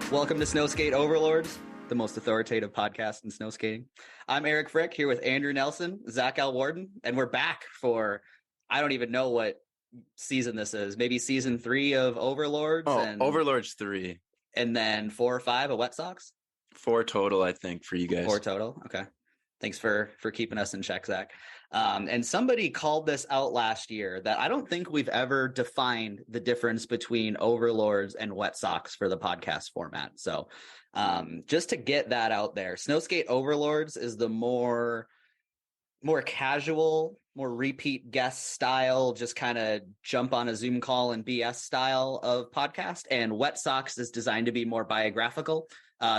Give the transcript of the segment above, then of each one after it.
Welcome to Snowskate Overlords, the most authoritative podcast in snowskating. I'm Eric Fryc here with Andrew Nelson, Zack Alworden, and we're back for, I don't even know what season this is. Maybe season 3 of Overlords. Overlords 3. And then 4 or 5 of Wet Sox? 4 total, I think, for you guys. 4 total? Okay. Thanks for keeping us in check, Zach. And somebody called this out last year that I don't think we've ever defined the difference between Overlords and Wet Sox for the podcast format. So just to get that out there, Snowskate Overlords is the more casual, more repeat guest style, just kind of jump on a Zoom call and BS style of podcast. And Wet Sox is designed to be more biographical.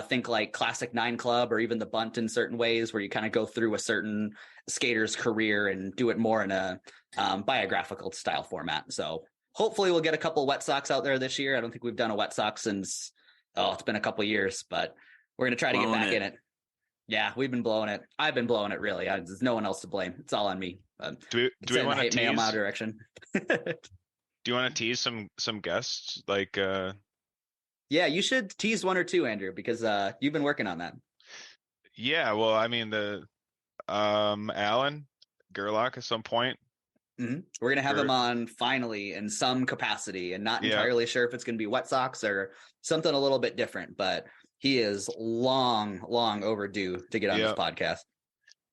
Think like Classic 9 Club or even the Bunt in certain ways, where you kind of go through a certain skater's career and do it more in a biographical style format. So hopefully we'll get a couple Wet Sox out there this year. I don't think we've done a Wet Sox since, it's been a couple of years, but we're going to try to get back in it. Yeah, we've been blowing it. I've been blowing it, really. There's no one else to blame. It's all on me. Do we want to tease my direction? Do you want to tease some guests? Yeah, you should tease 1 or 2, Andrew, because you've been working on that. Yeah, well, I mean, the Alan Gerlach at some point. Mm-hmm. We're gonna have him on finally in some capacity, and not entirely sure if it's going to be Wet Sox or something a little bit different, but he is long overdue to get on this podcast.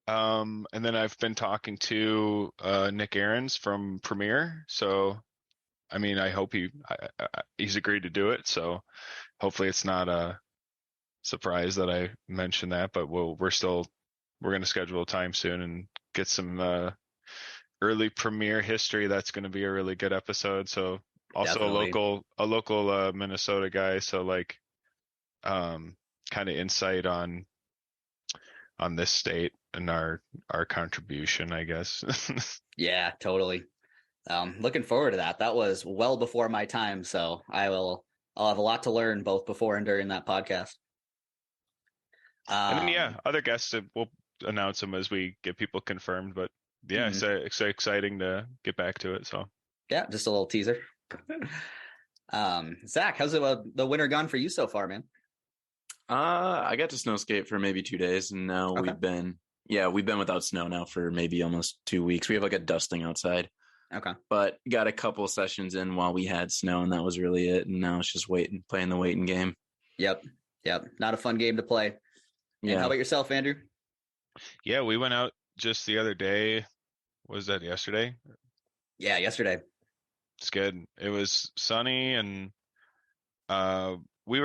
And then I've been talking to Nick Ahrens from Premiere. So, I mean, I hope he's agreed to do it. So hopefully it's not a surprise that I mentioned that, but we're going to schedule a time soon and get some early Premiere history. That's going to be a really good episode. So also Definitely. a local Minnesota guy. So kind of insight on this state and our contribution, I guess. Yeah, totally. Looking forward to that. That was well before my time, so I'll have a lot to learn both before and during that podcast. And then other guests, we'll announce them as we get people confirmed. But yeah, it's exciting to get back to it. So yeah, just a little teaser. Zach, how's the winter gone for you so far, man? I got to snow skate for maybe 2 days, and now we've been without snow now for maybe almost 2 weeks. We have a dusting outside. Okay. But got a couple sessions in while we had snow, and that was really it. And now it's just playing the waiting game. Yep. Not a fun game to play. Yeah. And how about yourself, Andrew? Yeah, we went out just the other day. Was that yesterday? Yeah, yesterday. It's good. It was sunny, and we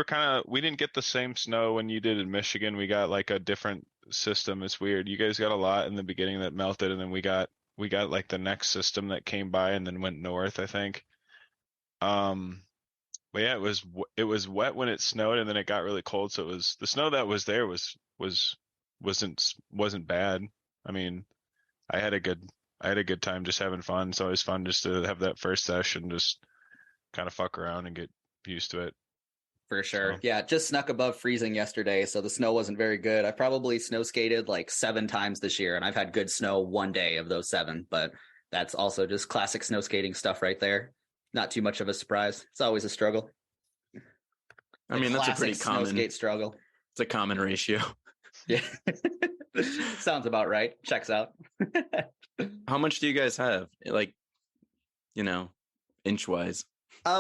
didn't get the same snow when you did in Michigan. We got a different system. It's weird. You guys got a lot in the beginning that melted, and then we got the next system that came by and then went north, I think. But yeah, it was wet when it snowed, and then it got really cold. So the snow that was there wasn't bad. I mean, I had a good time just having fun. It's always fun just to have that first session, just kind of fuck around and get used to it. For sure. So. Yeah, it just snuck above freezing yesterday, so the snow wasn't very good. I probably snow skated 7 times this year, and I've had good snow 1 day of those 7, but that's also just classic snow skating stuff right there. Not too much of a surprise. It's always a struggle. I mean, that's a pretty common snow skate struggle. It's a common ratio. Yeah. Sounds about right. Checks out. How much do you guys have? Inch-wise?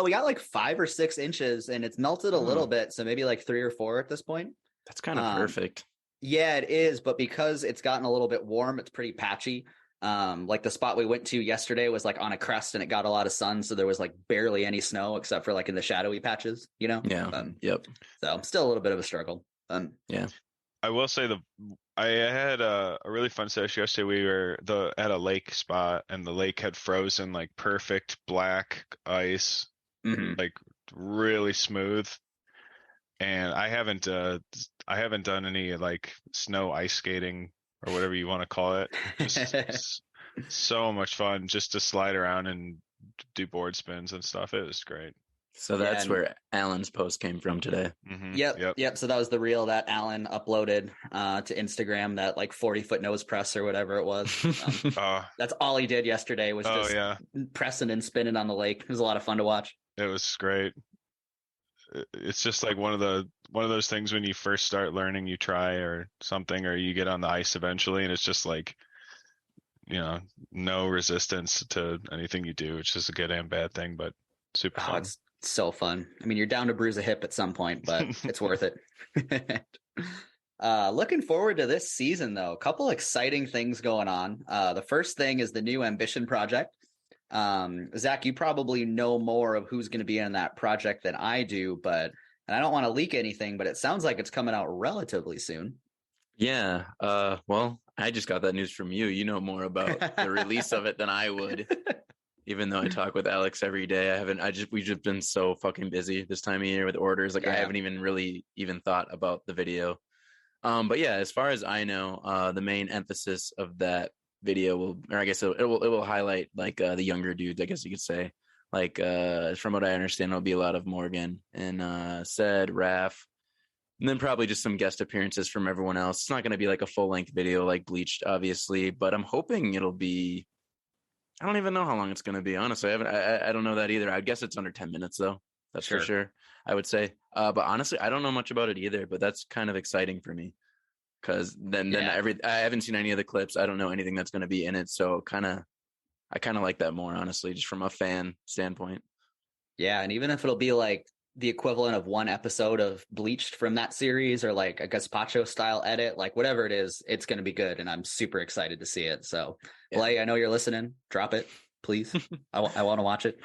We got 5 or 6 inches, and it's melted a little bit, so maybe 3 or 4 at this point. That's kind of perfect. Yeah, it is, but because it's gotten a little bit warm, it's pretty patchy. The spot we went to yesterday was on a crest, and it got a lot of sun, so there was barely any snow except for in the shadowy patches, Yeah. Yep. So still a little bit of a struggle. Yeah. I will say I had a really fun session yesterday. We were at a lake spot, and the lake had frozen perfect black ice, really smooth. And I haven't done any snow ice skating or whatever you want to call it. Just so much fun just to slide around and do board spins and stuff. It was great. So that's where Alan's post came from today. Mm-hmm. Yep. So that was the reel that Alan uploaded to Instagram, that 40-foot nose press or whatever it was. That's all he did yesterday was just pressing and spinning on the lake. It was a lot of fun to watch. It was great. it's just like one of those things when you first start learning, you try or something, or you get on the ice eventually, and it's just like, no resistance to anything you do. It's just a good and bad thing, but super fun. It's so fun. I mean, you're down to bruise a hip at some point, but it's worth it. Looking forward to this season, though. A couple exciting things going on. The first thing is the new Ambition project. Zach, you probably know more of who's going to be in that project than I do, and I don't want to leak anything, but it sounds like it's coming out relatively soon. Yeah. Well, I just got that news from you. You know more about the release of it than I would. Even though I talk with Alex every day, we've just been so fucking busy this time of year with orders. Like, I haven't even really thought about the video. But yeah, as far as I know, the main emphasis of that video it will highlight like the younger dudes, I guess you could say. Like, from what I understand, it'll be a lot of Morgan and Sed, Raph, and then probably just some guest appearances from everyone else. It's not going to be like a full length video like Bleached, obviously, but I'm hoping it'll be. I don't even know how long it's going to be. Honestly, I don't know that either. I guess it's under 10 minutes though. That's for sure. I would say. But honestly, I don't know much about it either. But that's kind of exciting for me because then I haven't seen any of the clips. I don't know anything that's going to be in it. So I kind of like that more, honestly, just from a fan standpoint. Yeah, and even if it'll be like the equivalent of one episode of Bleached from that series, or like a gazpacho style edit, like whatever it is, it's going to be good, and I'm super excited to see it. So, Blay, I know you're listening. Drop it, please. I want to watch it.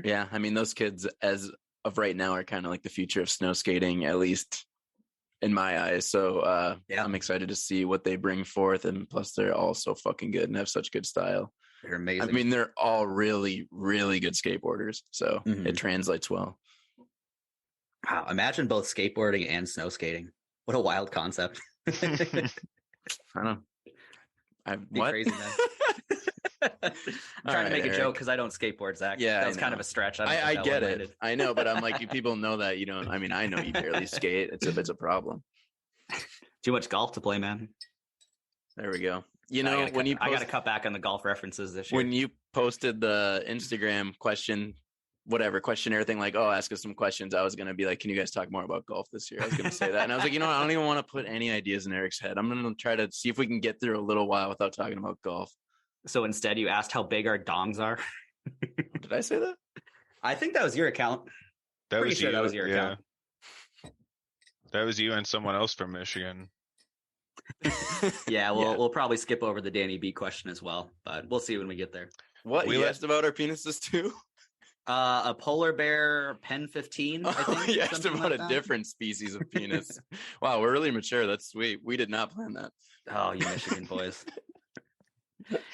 Yeah, I mean, those kids, as of right now, are kind of like the future of snow skating, at least in my eyes. So I'm excited to see what they bring forth, and plus, they're all so fucking good and have such good style. They're amazing. I mean, they're all really, really good skateboarders, so it translates well. Wow, imagine both skateboarding and snow skating. What a wild concept. I don't know. What? Crazy, man. I'm trying to make a joke because I don't skateboard, Zach. Yeah, that was kind of a stretch. I get it. I know, but I'm like, people know that you don't. I mean, I know you barely skate. It's a problem. Too much golf to play, man. There we go. You know, I got to cut back on the golf references this year. When you posted the Instagram questionnaire thing, like, oh, ask us some questions, I was going to be like, can you guys talk more about golf this year? I was going to say that. And I was like, I don't even want to put any ideas in Eric's head. I'm going to try to see if we can get through a little while without talking about golf. So instead, you asked how big our dongs are. Did I say that? I think that was your account. That was your account. That was you and someone else from Michigan. Yeah, we'll probably skip over the Danny B question as well, but we'll see when we get there. What? You asked about our penises too? A polar bear Pen 15, I think. You asked about a different species of penis. Wow, we're really mature. That's sweet. We did not plan that. Oh, you Michigan boys.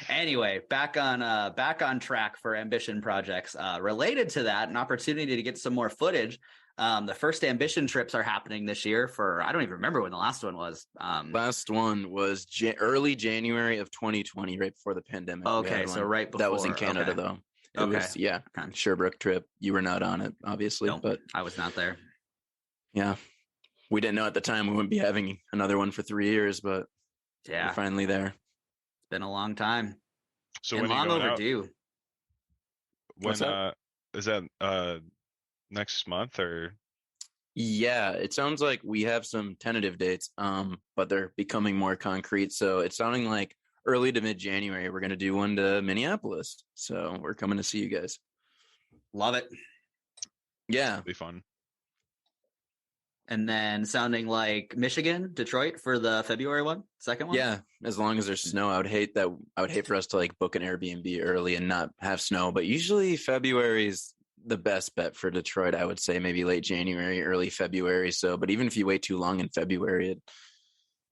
Anyway, back on track for Ambition projects. Related to that, an opportunity to get some more footage. The first Ambition trips are happening this year I don't even remember when the last one was. Last one was early January of 2020, right before the pandemic. Okay, so right before. That was in Canada, though. It was, Sherbrooke trip. You were not on it, obviously. Nope, but I was not there. Yeah. We didn't know at the time we wouldn't be having another one for 3 years, but we're finally there. It's been a long time. So and when long overdue. When is that next month or? Yeah, it sounds like we have some tentative dates, but they're becoming more concrete. So it's sounding like early to mid-January, we're going to do one to Minneapolis. So we're coming to see you guys. Love it. Yeah. It'll be fun. And then sounding like Michigan, Detroit for the February one, second one. Yeah, as long as there's snow. I would hate for us to like book an Airbnb early and not have snow. But usually February is the best bet for Detroit. I would say maybe late January, early February. So, but even if you wait too long in February,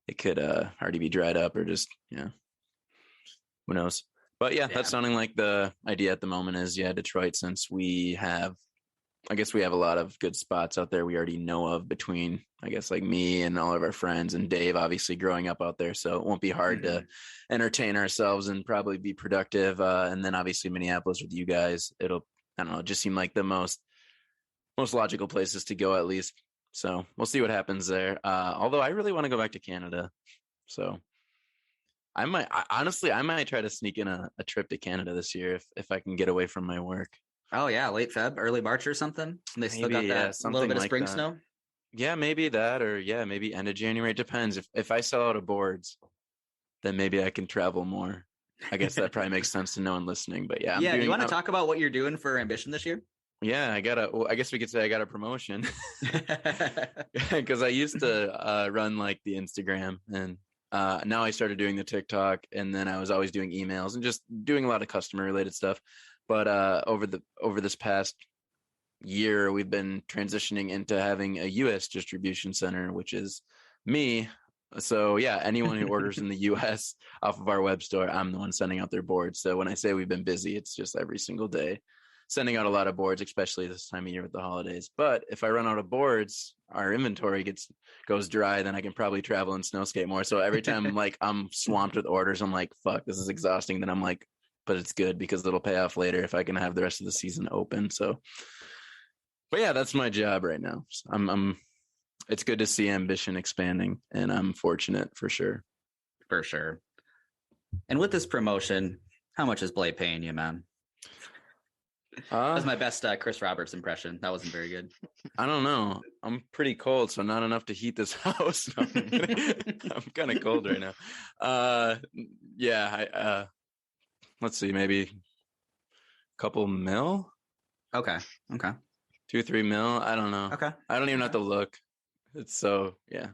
it could already be dried up or just who knows. But that's sounding like the idea at the moment is Detroit, since we have a lot of good spots out there we already know of between, I guess, like me and all of our friends and Dave, obviously growing up out there. So it won't be hard to entertain ourselves and probably be productive. And then obviously Minneapolis with you guys, it'll, I don't know, just seem like the most logical places to go at least. So we'll see what happens there. Although I really want to go back to Canada. So I might try to sneak in a trip to Canada this year if I can get away from my work. Oh yeah, late Feb, early March or something. And they still got Maybe, yeah, that little something bit of like spring that. snow. Yeah, maybe that, or yeah, maybe end of January. It depends. If I sell out of boards, then maybe I can travel more. I guess that probably makes sense to no one listening. But yeah, Yeah, do you want to talk about what you're doing for Ambition this year? yeah, well, I guess we could say I got a promotion because I used to run like the Instagram, and now I started doing the TikTok, and then I was always doing emails and just doing a lot of customer related stuff. But over this past year, we've been transitioning into having a US distribution center, which is me. So yeah, anyone who orders in the US off of our web store, I'm the one sending out their boards. So when I say we've been busy, it's just every single day sending out a lot of boards, especially this time of year with the holidays. But if I run out of boards, our inventory goes dry, then I can probably travel and snowskate more. So every time like I'm swamped with orders, I'm like, fuck, this is exhausting. Then I'm like, but it's good because it'll pay off later if I can have the rest of the season open. So but yeah, that's my job right now. It's good to see Ambition expanding, and I'm fortunate for sure. For sure. And with this promotion, how much is Blake paying you, man? That's my best Chris Roberts impression. That wasn't very good. I don't know. I'm pretty cold, so not enough to heat this house. No, I'm kind of cold right now. Yeah. Let's see, maybe a couple mil. Okay. 2-3 mil. I don't know. Okay. I don't even have to look. It's so yeah.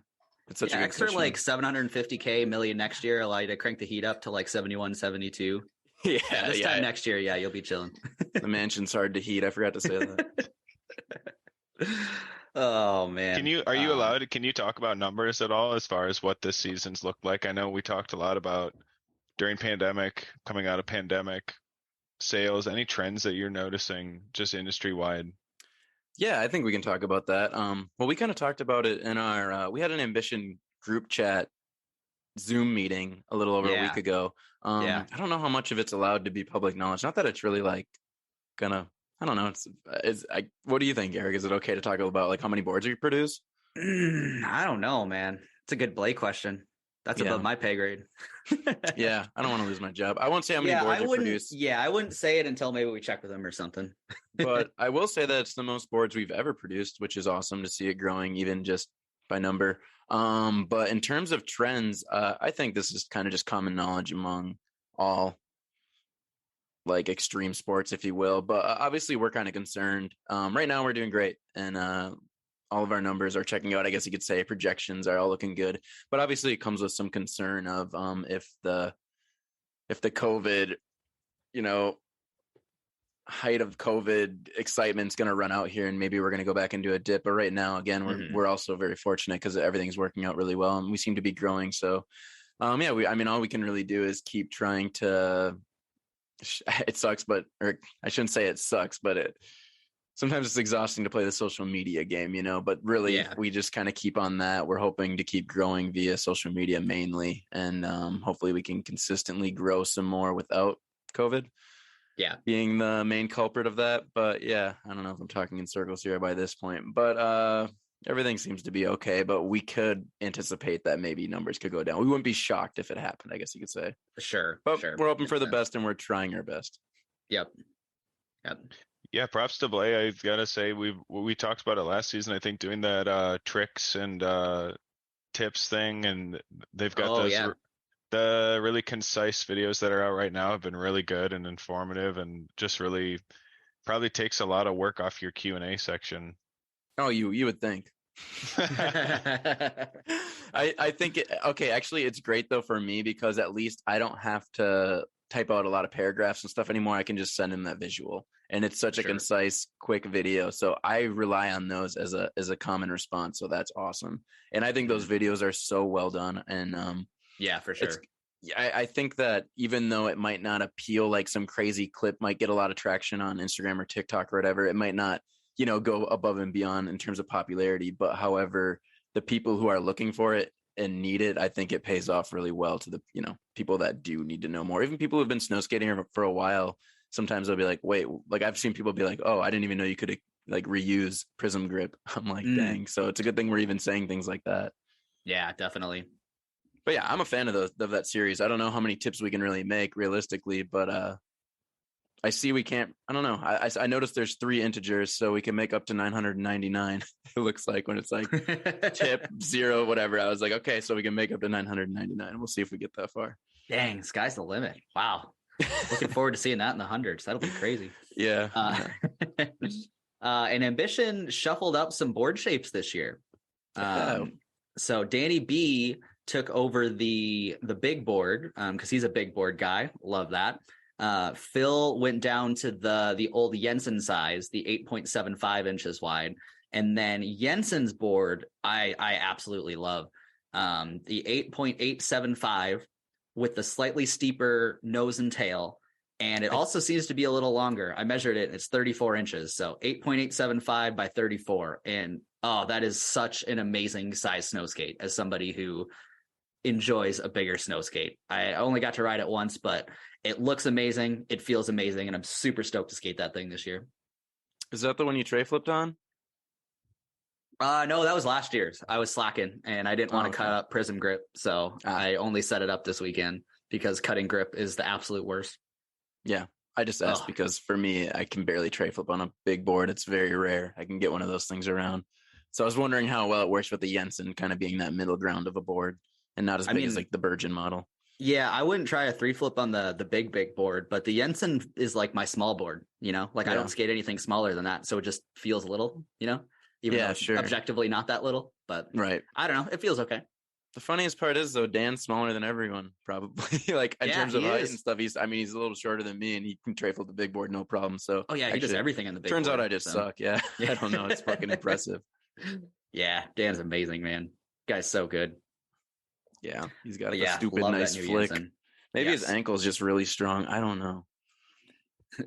It's such a good extra cushion. like $750K million next year allow you to crank the heat up to like 71, 72. Yeah, this time next year, you'll be chilling. The mansion's hard to heat. I forgot to say that. Oh man. Can you talk about numbers at all as far as what this season's looked like? I know we talked a lot about during pandemic, coming out of pandemic, sales. Any trends that you're noticing just industry wide? Yeah, I think we can talk about that. Well, we kind of talked about it in our we had an Ambition group chat Zoom meeting a little over a week ago. I don't know how much of it's allowed to be public knowledge. Not that it's really like gonna. I don't know. What do you think, Eric? Is it okay to talk about like how many boards you produce? I don't know, man. It's a good Blake question. That's above my pay grade. Yeah, I don't want to lose my job. I won't say how many boards you produce. Yeah, I wouldn't say it until maybe we check with him or something. But I will say that it's the most boards we've ever produced, which is awesome to see it growing, even just by number. But in terms of trends, I think this is kind of just common knowledge among all like extreme sports, if you will. But obviously, we're kind of concerned. Right now, we're doing great, and all of our numbers are checking out. I guess you could say projections are all looking good, but obviously, it comes with some concern of if the COVID, height of COVID excitement's going to run out here, and maybe we're going to go back into a dip. But right now, again, we're also very fortunate because everything's working out really well, and we seem to be growing. So, all we can really do is keep trying to. It sucks, or I shouldn't say it sucks, but sometimes it's exhausting to play the social media game, but really we just kind of keep on that. We're hoping to keep growing via social media mainly. And hopefully we can consistently grow some more without COVID being the main culprit of that. But yeah, I don't know if I'm talking in circles here by this point, but everything seems to be okay, but we could anticipate that maybe numbers could go down. We wouldn't be shocked if it happened, I guess you could say. Sure. But we're hoping for the best, and we're trying our best. Yep. Yeah, props to Blay. I gotta say, we talked about it last season. I think doing that tricks and tips thing, and they've got the really concise videos that are out right now have been really good and informative, and just really probably takes a lot of work off your Q&A section. Oh, you would think. I think actually it's great though for me because at least I don't have to type out a lot of paragraphs and stuff anymore. I can just send him that visual, and it's such a concise, quick video. So I rely on those as a common response. So that's awesome. And I think those videos are so well done. And yeah, for sure. I think that even though it might not appeal, like some crazy clip might get a lot of traction on Instagram or TikTok or whatever, it might not, go above and beyond in terms of popularity. But however, the people who are looking for it and need it, I think it pays off really well to the, people that do need to know more. Even people who've been snow skating for a while, sometimes they'll be like, wait, like I've seen people be like, oh, I didn't even know you could like reuse Prism grip. I'm like, dang. So it's a good thing we're even saying things like that. Yeah, definitely. But yeah, I'm a fan of that series. I don't know how many tips we can really make realistically, but I see we can't, I don't know. I noticed there's 3 integers, so we can make up to 999. It looks like when it's like tip 0, whatever. I was like, okay, so we can make up to 999. We'll see if we get that far. Dang, sky's the limit. Wow. Looking forward to seeing that in the hundreds. That'll be crazy. Yeah. And Ambition shuffled up some board shapes this year. So Danny B took over the big board because he's a big board guy. Love that. Phil went down to the old Jensen size, the 8.75 inches wide. And then Jensen's board, I absolutely love. The 8.875 with the slightly steeper nose and tail. And it also seems to be a little longer. I measured it. It's 34 inches. So 8.875 by 34. And that is such an amazing size snow skate as somebody who enjoys a bigger snow skate. I only got to ride it once, but it looks amazing. It feels amazing. And I'm super stoked to skate that thing this year. Is that the one you tray flipped on? No, that was last year's. I was slacking and I didn't want to cut up Prism grip. So I only set it up this weekend because cutting grip is the absolute worst. Yeah. I just asked because for me, I can barely tray flip on a big board. It's very rare. I can get one of those things around. So I was wondering how well it works with the Jensen kind of being that middle ground of a board and not as big as like the Virgin model. Yeah, I wouldn't try a 3-flip on the big board, but the Jensen is like my small board, I don't skate anything smaller than that. So it just feels little, even though it's objectively not that little, but right. I don't know. It feels okay. The funniest part is though, Dan's smaller than everyone probably like in terms of height and stuff. He's a little shorter than me and he can tray flip the big board. No problem. So he does everything in the big turns board. Out I just suck. Yeah. I don't know. It's fucking impressive. Yeah. Dan's amazing, man. Guy's so good. Yeah. He's got a stupid nice flick. Jensen. Maybe his ankle's just really strong. I don't know.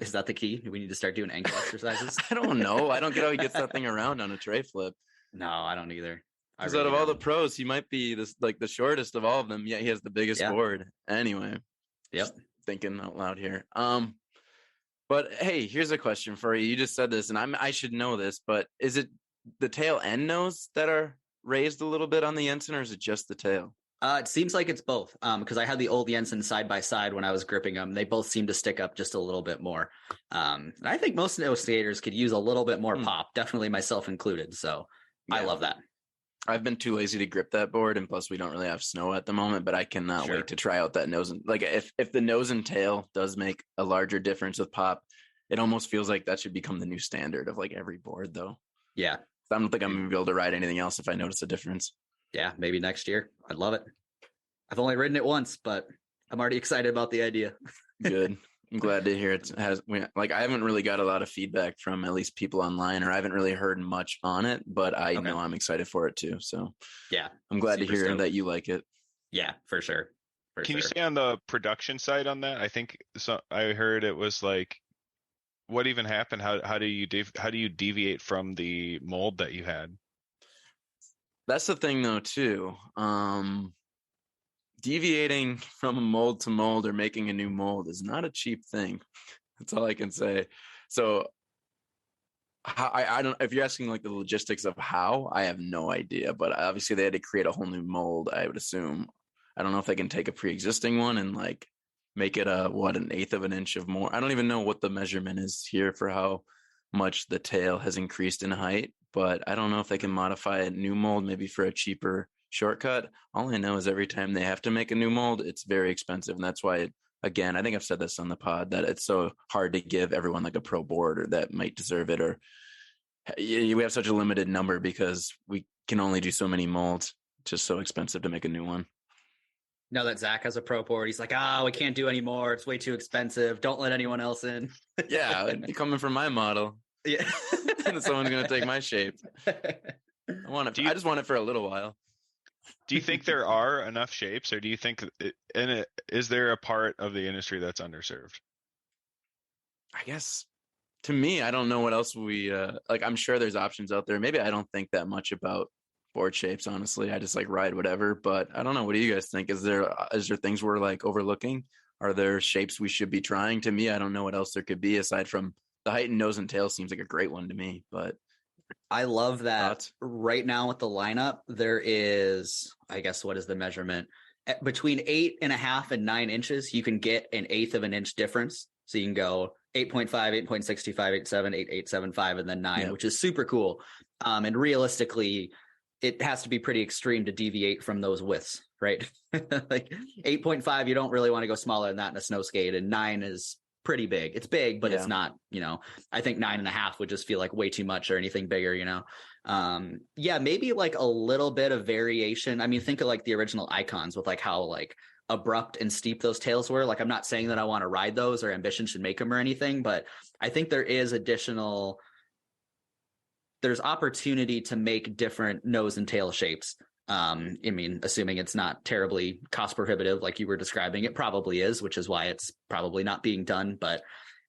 Is that the key? Do we need to start doing ankle exercises? I don't know. I don't get how he gets that thing around on a tray flip. No, I don't either. Because out of all the pros, he might be the shortest of all of them. Yet he has the biggest board. Anyway, just thinking out loud here. But hey, here's a question for you. You just said this, and I should know this, but is it the tail end nose that are raised a little bit on the Jensen, or is it just the tail? It seems like it's both. Because I had the old Jensen side by side when I was gripping them. They both seem to stick up just a little bit more. And I think most snow skaters could use a little bit more pop. Definitely myself included. So I love that. I've been too lazy to grip that board, and plus we don't really have snow at the moment, but I cannot wait to try out that nose. And like if the nose and tail does make a larger difference with pop, it almost feels like that should become the new standard of like every board though. Yeah. I don't think I'm going to be able to ride anything else if I notice a difference. Yeah, maybe next year. I'd love it. I've only ridden it once, but I'm already excited about the idea. Good. I'm glad to hear it has. I haven't really got a lot of feedback from at least people online, or I haven't really heard much on it, but I know I'm excited for it too. So yeah, I'm glad to hear that you like it. Yeah, for sure. Can you say on the production side on that? I think so. I heard it was like, what even happened? How do you deviate from the mold that you had? That's the thing though too. Deviating from a mold to mold or making a new mold is not a cheap thing. That's all I can say. So I don't, if you're asking like the logistics of how, I have no idea, but obviously they had to create a whole new mold, I would assume. I don't know if they can take a pre-existing one and like make it an 1/8 of an inch of more. I don't even know what the measurement is here for how much the tail has increased in height, but I don't know if they can modify a new mold maybe for a cheaper shortcut. All I know is every time they have to make a new mold, it's very expensive. And that's why, again, I think I've said this on the pod, that it's so hard to give everyone like a pro board or that might deserve it. Or we have such a limited number because we can only do so many molds. It's just so expensive to make a new one. Now that Zach has a pro board, he's like, we can't do any more. It's way too expensive. Don't let anyone else in. Yeah, coming from my model. Yeah. And someone's going to take my shape. I want it. I just want it for a little while. Do you think there are enough shapes, or do you think is there a part of the industry that's underserved? I guess to me, I don't know what else we like. I'm sure there's options out there. Maybe I don't think that much about board shapes, honestly. I just like ride whatever, but I don't know. What do you guys think? Is there things we're like overlooking? Are there shapes we should be trying? To me, I don't know what else there could be aside from the height and nose and tail seems like a great one to me, but I love that right now with the lineup, there is, I guess, what is the measurement? Between 8.5 and 9 inches, you can get an 1/8 of an inch difference. So you can go 8.5, 8.65, 8.7, 8.875, and then 9, Yep. which is super cool. And realistically, it has to be pretty extreme to deviate from those widths, right? Like 8.5, you don't really want to go smaller than that in a snow skate, and 9 is pretty big. It's big, but it's not, I think 9.5 would just feel like way too much or anything bigger, maybe like a little bit of variation. I mean, think of like the original Icons with like how like abrupt and steep those tails were. Like, I'm not saying that I want to ride those or Ambition should make them or anything, but I think there's opportunity to make different nose and tail shapes. I mean, assuming it's not terribly cost prohibitive, like you were describing, it probably is, which is why it's probably not being done, but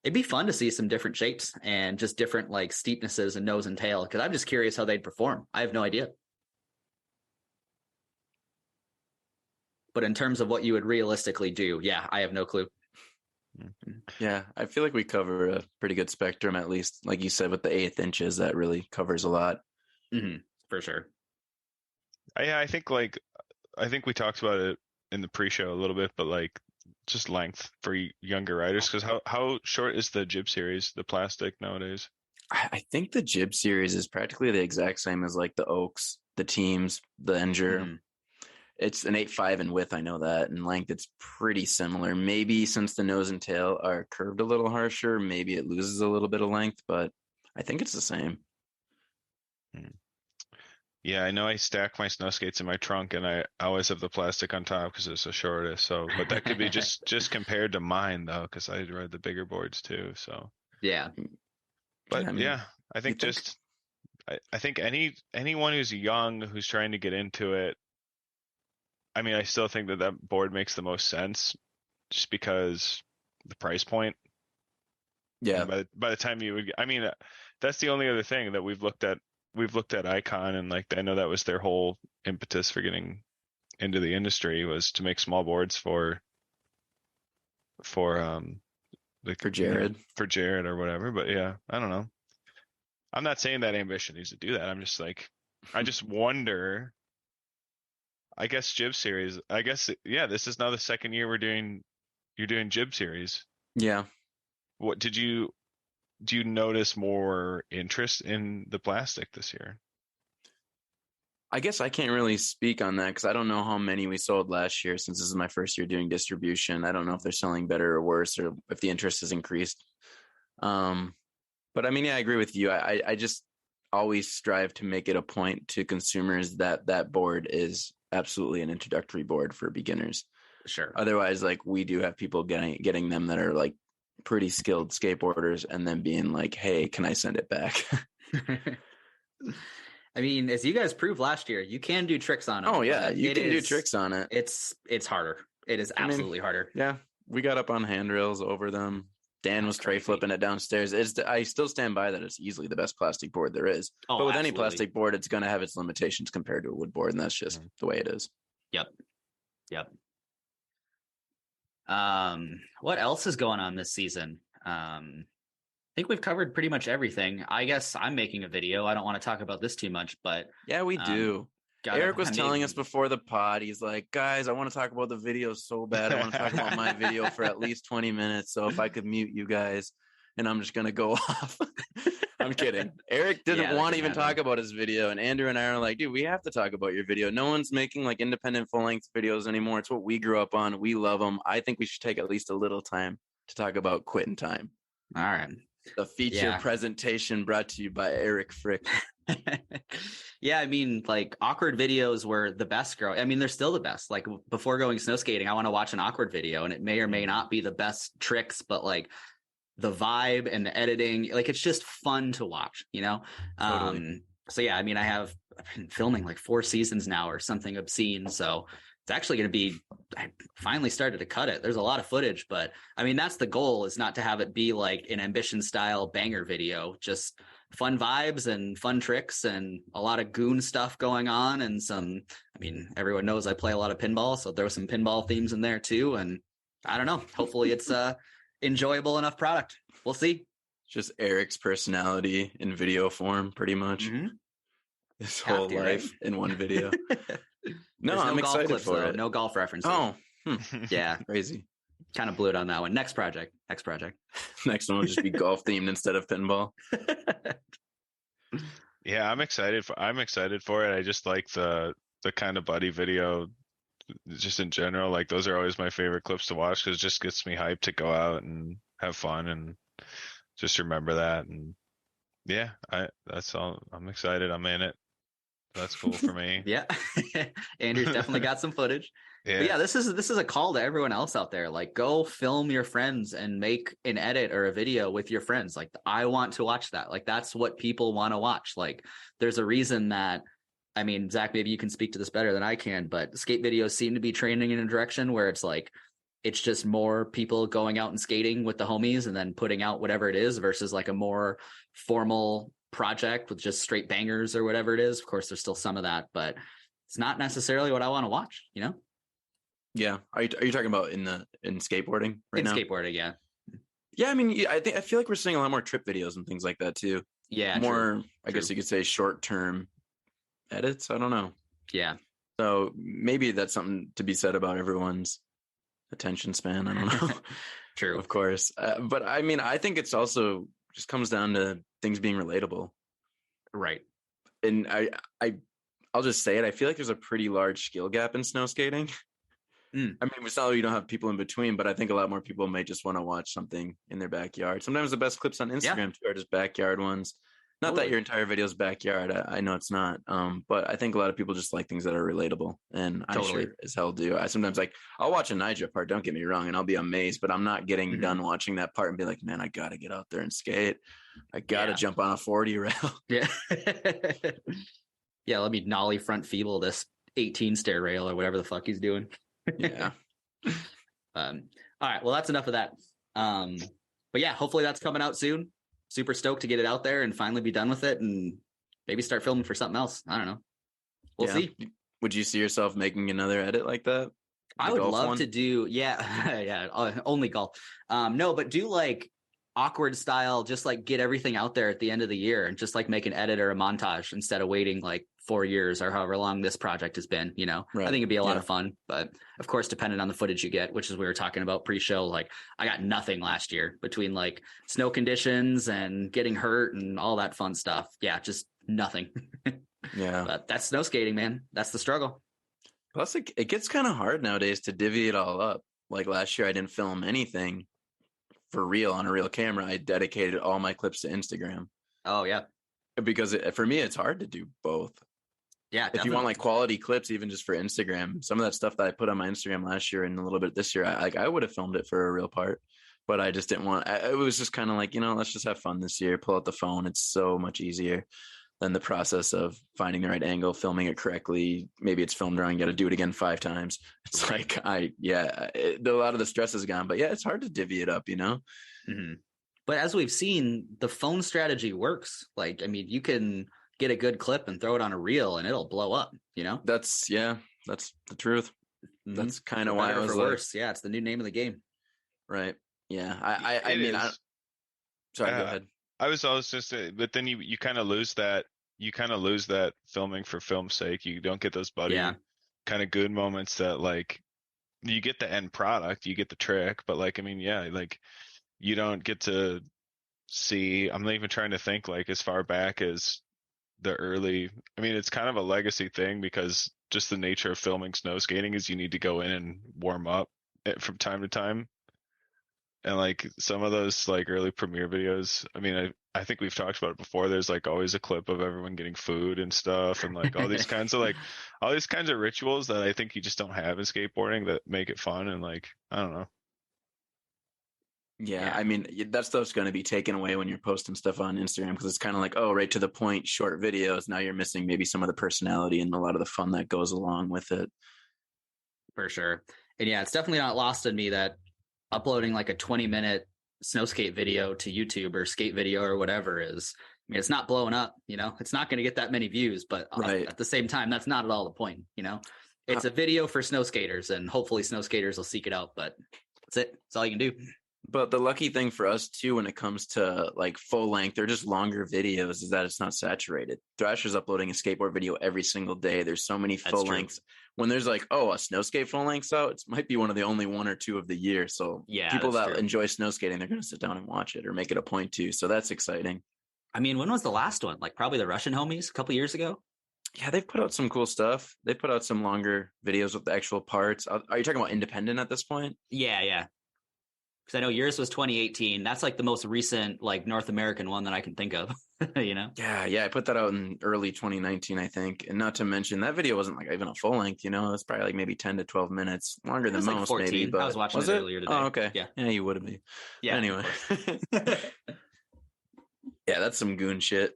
it'd be fun to see some different shapes and just different like steepnesses and nose and tail. Cause I'm just curious how they'd perform. I have no idea. But in terms of what you would realistically do, yeah, I have no clue. Yeah, I feel like we cover a pretty good spectrum, at least, like you said, with the 1/8 inches, that really covers a lot. Mm-hmm, for sure. I think we talked about it in the pre-show a little bit, but like just length for younger riders, because how short is the jib series, the plastic nowadays? I think the jib series is practically the exact same as like the Oaks, the Teams, the Endure. Mm-hmm. It's an 8.5 in width, I know that. In length, it's pretty similar. Maybe since the nose and tail are curved a little harsher, maybe it loses a little bit of length, but I think it's the same. Yeah, I know I stack my snow skates in my trunk, and I always have the plastic on top because it's the shortest. So, but that could be just compared to mine though, because I ride the bigger boards too. So yeah, but I think I think anyone who's young who's trying to get into it, I mean, I still think that board makes the most sense, just because the price point. Yeah. And by the time that's the only other thing that we've looked at. We've looked at Icon, and like I know that was their whole impetus for getting into the industry, was to make small boards for Jared. For Jared or whatever. But yeah, I don't know. I'm not saying that Ambition needs to do that. I'm just like, I just wonder. I guess jib series. I guess this is now the second year you're doing jib series. Yeah. What do you notice more interest in the plastic this year? I guess I can't really speak on that because I don't know how many we sold last year, since this is my first year doing distribution. I don't know if they're selling better or worse, or if the interest has increased. But I mean, yeah, I agree with you. I just always strive to make it a point to consumers that board is absolutely an introductory board for beginners. Sure. Otherwise, like, we do have people getting them that are like pretty skilled skateboarders and then being like, hey, can I send it back? I mean, as you guys proved last year, you can do tricks on it. Oh yeah, you can do tricks on it. It's harder. It is absolutely harder. Yeah, we got up on handrails over them. Dan was tray flipping it downstairs. I still stand by that it's easily the best plastic board there is. Oh, but with absolutely. any plastic board, it's going to have its limitations compared to a wood board, and that's just the way it is. Yep. What else is going on this season? I think we've covered pretty much everything. I guess I'm making a video. I don't want to talk about this too much, but yeah, we do. Eric was telling us before the pod, he's like, guys, I want to talk about the video so bad. I want to talk about my video for at least 20 minutes. So if I could mute you guys, and I'm just going to go off. I'm kidding. Eric didn't want to even talk about his video. And Andrew and I are like, dude, we have to talk about your video. No one's making like independent full length videos anymore. It's what we grew up on. We love them. I think we should take at least a little time to talk about Quitting Time. All right. The feature presentation brought to you by Eric Fryc. Yeah, I mean, like, awkward videos were the best growing. I mean, they're still the best. Like, before going snow skating, I want to watch an awkward video, and it may or may not be the best tricks, but like the vibe and the editing, like, it's just fun to watch, Totally. So yeah, I mean, I've been filming like 4 seasons now or something obscene, so it's actually going to be, I finally started to cut it. There's a lot of footage, but I mean, that's the goal, is not to have it be like an Ambition style banger video, just fun vibes and fun tricks and a lot of goon stuff going on. And everyone knows I play a lot of pinball, so there was some pinball themes in there too. And I don't know, hopefully it's enjoyable enough product. We'll see. Just Eric's personality in video form, pretty much. Mm-hmm. His whole life in one video. No, I'm excited for it. No golf references. Oh, yeah, crazy. Kind of blew it on that one. Next project. Next one will just be golf themed instead of pinball. Yeah, I'm excited for it. I just like the kind of buddy video just in general. Like those are always my favorite clips to watch because it just gets me hyped to go out and have fun and just remember that. And yeah, that's all. I'm excited. I'm in it. That's cool for me. Yeah. Andrew's definitely got some footage. Yeah. But yeah, this is a call to everyone else out there. Like, go film your friends and make an edit or a video with your friends. Like, I want to watch that. Like, that's what people want to watch. Like, there's a reason that, I mean, Zach, maybe you can speak to this better than I can, but skate videos seem to be trending in a direction where it's like, it's just more people going out and skating with the homies and then putting out whatever it is versus like a more formal project with just straight bangers or whatever it is. Of course, there's still some of that, but it's not necessarily what I want to watch, you know? Yeah. Are you talking about in skateboarding right now? In skateboarding, yeah. Yeah, I mean, I feel like we're seeing a lot more trip videos and things like that too. Yeah. More, True. I guess you could say short-term edits. I don't know. Yeah. So maybe that's something to be said about everyone's attention span. I don't know. True. Of course. But I mean, I think it's also just comes down to things being relatable. Right. And I'll just say it. I feel like there's a pretty large skill gap in snow skating. I mean, it's not that you don't have people in between, but I think a lot more people may just want to watch something in their backyard. Sometimes the best clips on Instagram too are just backyard ones. Not that your entire video is backyard. I know it's not. But I think a lot of people just like things that are relatable, and I sure as hell do. I sometimes I'll watch a Nyjah part. Don't get me wrong, and I'll be amazed, but I'm not getting done watching that part and be like, man, I gotta get out there and skate. I gotta jump on a 40 rail. Yeah. Yeah. Let me nollie front feeble this 18 stair rail or whatever the fuck he's doing. Yeah. All right. Well, that's enough of that. But yeah, hopefully that's coming out soon. Super stoked to get it out there and finally be done with it and maybe start filming for something else. I don't know. We'll see. Would you see yourself making another edit like that? I would love to do. Yeah. Only golf. No, but do like awkward style, just like get everything out there at the end of the year and just like make an edit or a montage instead of waiting like 4 years or however long this project has been, you know. Right. I think it'd be a lot of fun, but of course, depending on the footage you get, which is we were talking about pre-show, like I got nothing last year between like snow conditions and getting hurt and all that fun stuff. Yeah, just nothing. Yeah. But that's snow skating, man. That's the struggle. Plus it gets kind of hard nowadays to divvy it all up. Like last year I didn't film anything for real on a real camera. I dedicated all my clips to Instagram. Oh yeah. Because for me, it's hard to do both. Yeah. If you want like quality clips, even just for Instagram, some of that stuff that I put on my Instagram last year and a little bit this year, I would have filmed it for a real part, but I just didn't want, it was just kind of like, let's just have fun this year. Pull out the phone. It's so much easier than the process of finding the right angle, filming it correctly. Maybe it's filmed wrong. You got to do it again 5 times. It's like, a lot of the stress is gone, but yeah, it's hard to divvy it up, Mm-hmm. But as we've seen, the phone strategy works. Like, I mean, you can get a good clip and throw it on a reel and it'll blow up, That's the truth. Mm-hmm. That's kind of why I was worse. Yeah. It's the new name of the game. Right. Yeah. I mean, sorry, go ahead. I was always just, but then you kind of lose that. You kind of lose that filming for film's sake. You don't get those buddy kind of good moments that like you get the end product, you get the trick, but like, I mean, like you don't get to see, I'm not even trying to think like as far back as the early, I mean, it's kind of a legacy thing because just the nature of filming snow skating is you need to go in and warm up from time to time. And like some of those like early premiere videos, I mean, I think we've talked about it before. There's like always a clip of everyone getting food and stuff, and like all these kinds of rituals that I think you just don't have in skateboarding that make it fun. And like, I don't know. Yeah, I mean, that stuff's going to be taken away when you're posting stuff on Instagram because it's kind of like, oh, right to the point, short videos. Now you're missing maybe some of the personality and a lot of the fun that goes along with it. For sure. And yeah, it's definitely not lost on me that uploading like a 20-minute snow skate video to YouTube or skate video or whatever is, I mean, it's not blowing up, it's not going to get that many views, but at the same time, that's not at all the point, It's a video for snow skaters and hopefully snow skaters will seek it out, but that's it. That's all you can do. But the lucky thing for us too, when it comes to like full length or just longer videos, is that it's not saturated. Thrasher's uploading a skateboard video every single day. There's so many full lengths. When there's like, oh, a Snowskate full length's out, it might be one of the only 1 or 2 of the year. So people that enjoy snowskating, they're going to sit down and watch it or make it a point to. So that's exciting. I mean, when was the last one? Like probably the Russian homies a couple years ago. Yeah, they've put out some cool stuff. They put out some longer videos with the actual parts. Are you talking about independent at this point? Yeah. Because I know yours was 2018. That's like the most recent like North American one that I can think of, you know? Yeah. I put that out in early 2019, I think. And not to mention that video wasn't like even a full length, you know, it's probably like maybe 10 to 12 minutes longer than most, like 14. Maybe. But I was watching it earlier today. Oh, okay. Yeah, you would be. Yeah. Anyway. Yeah, that's some goon shit.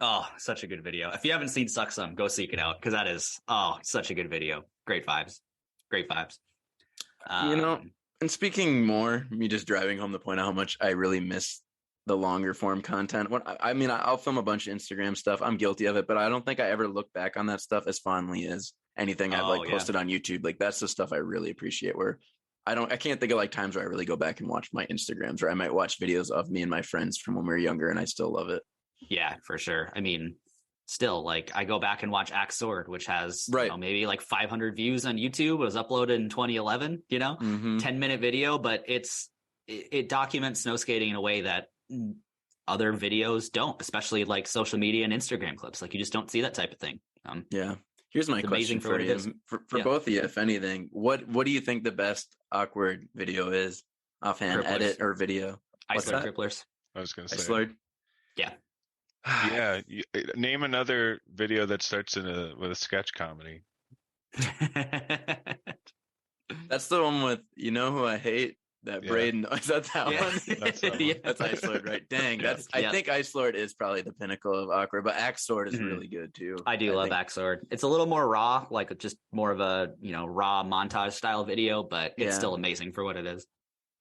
Oh, such a good video. If you haven't seen Suck Some, go seek it out because that is, such a good video. Great vibes. You know, and speaking more, me just driving home the point of how much I really miss the longer form content. I'll film a bunch of Instagram stuff. I'm guilty of it, but I don't think I ever look back on that stuff as fondly as anything I've posted on YouTube. Like that's the stuff I really appreciate where I can't think of like times where I really go back and watch my Instagrams, or I might watch videos of me and my friends from when we were younger and I still love it. Yeah, for sure. I mean, still, like I go back and watch Axe Sword, which has maybe like 500 views on YouTube. It was uploaded in 2011, 10-minute video, but it documents snow skating in a way that other videos don't, especially like social media and Instagram clips. Like you just don't see that type of thing. Yeah. Here's my question for you. For both of you, if anything, what do you think the best awkward video is? Offhand, Cripplers. Edit or video? Ice Lord Cripplers. I was going to say. Ice Lord? Yeah. Yeah. Name another video that starts with a sketch comedy. That's the one with, you know who I hate? That Braden. Is that one? That's that one. That's Ice Lord, right? Dang. I think Ice Lord is probably the pinnacle of awkward, but Axe Sword is really good too. I love Axe Sword. It's a little more raw, like just more of a, raw montage style video, but it's still amazing for what it is.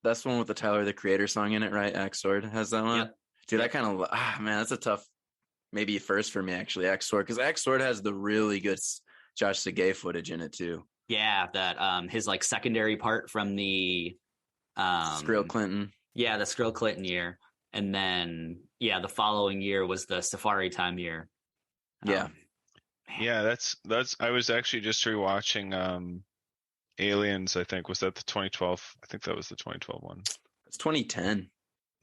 That's the one with the Tyler, the Creator song in it, right? Axe Sword has that one? Yep. Dude, I kind of, man, that's a tough, maybe first for me actually, Axe Sword, because Axe Sword has the really good Josh Segay footage in it too. Yeah, that his like secondary part from the Skrill Clinton. Yeah, the Skrill Clinton year. And then the following year was the Safari Time year. That's I was actually just rewatching Aliens, I think. Was that the 2012? I think that was the 2012 one. It's 2010.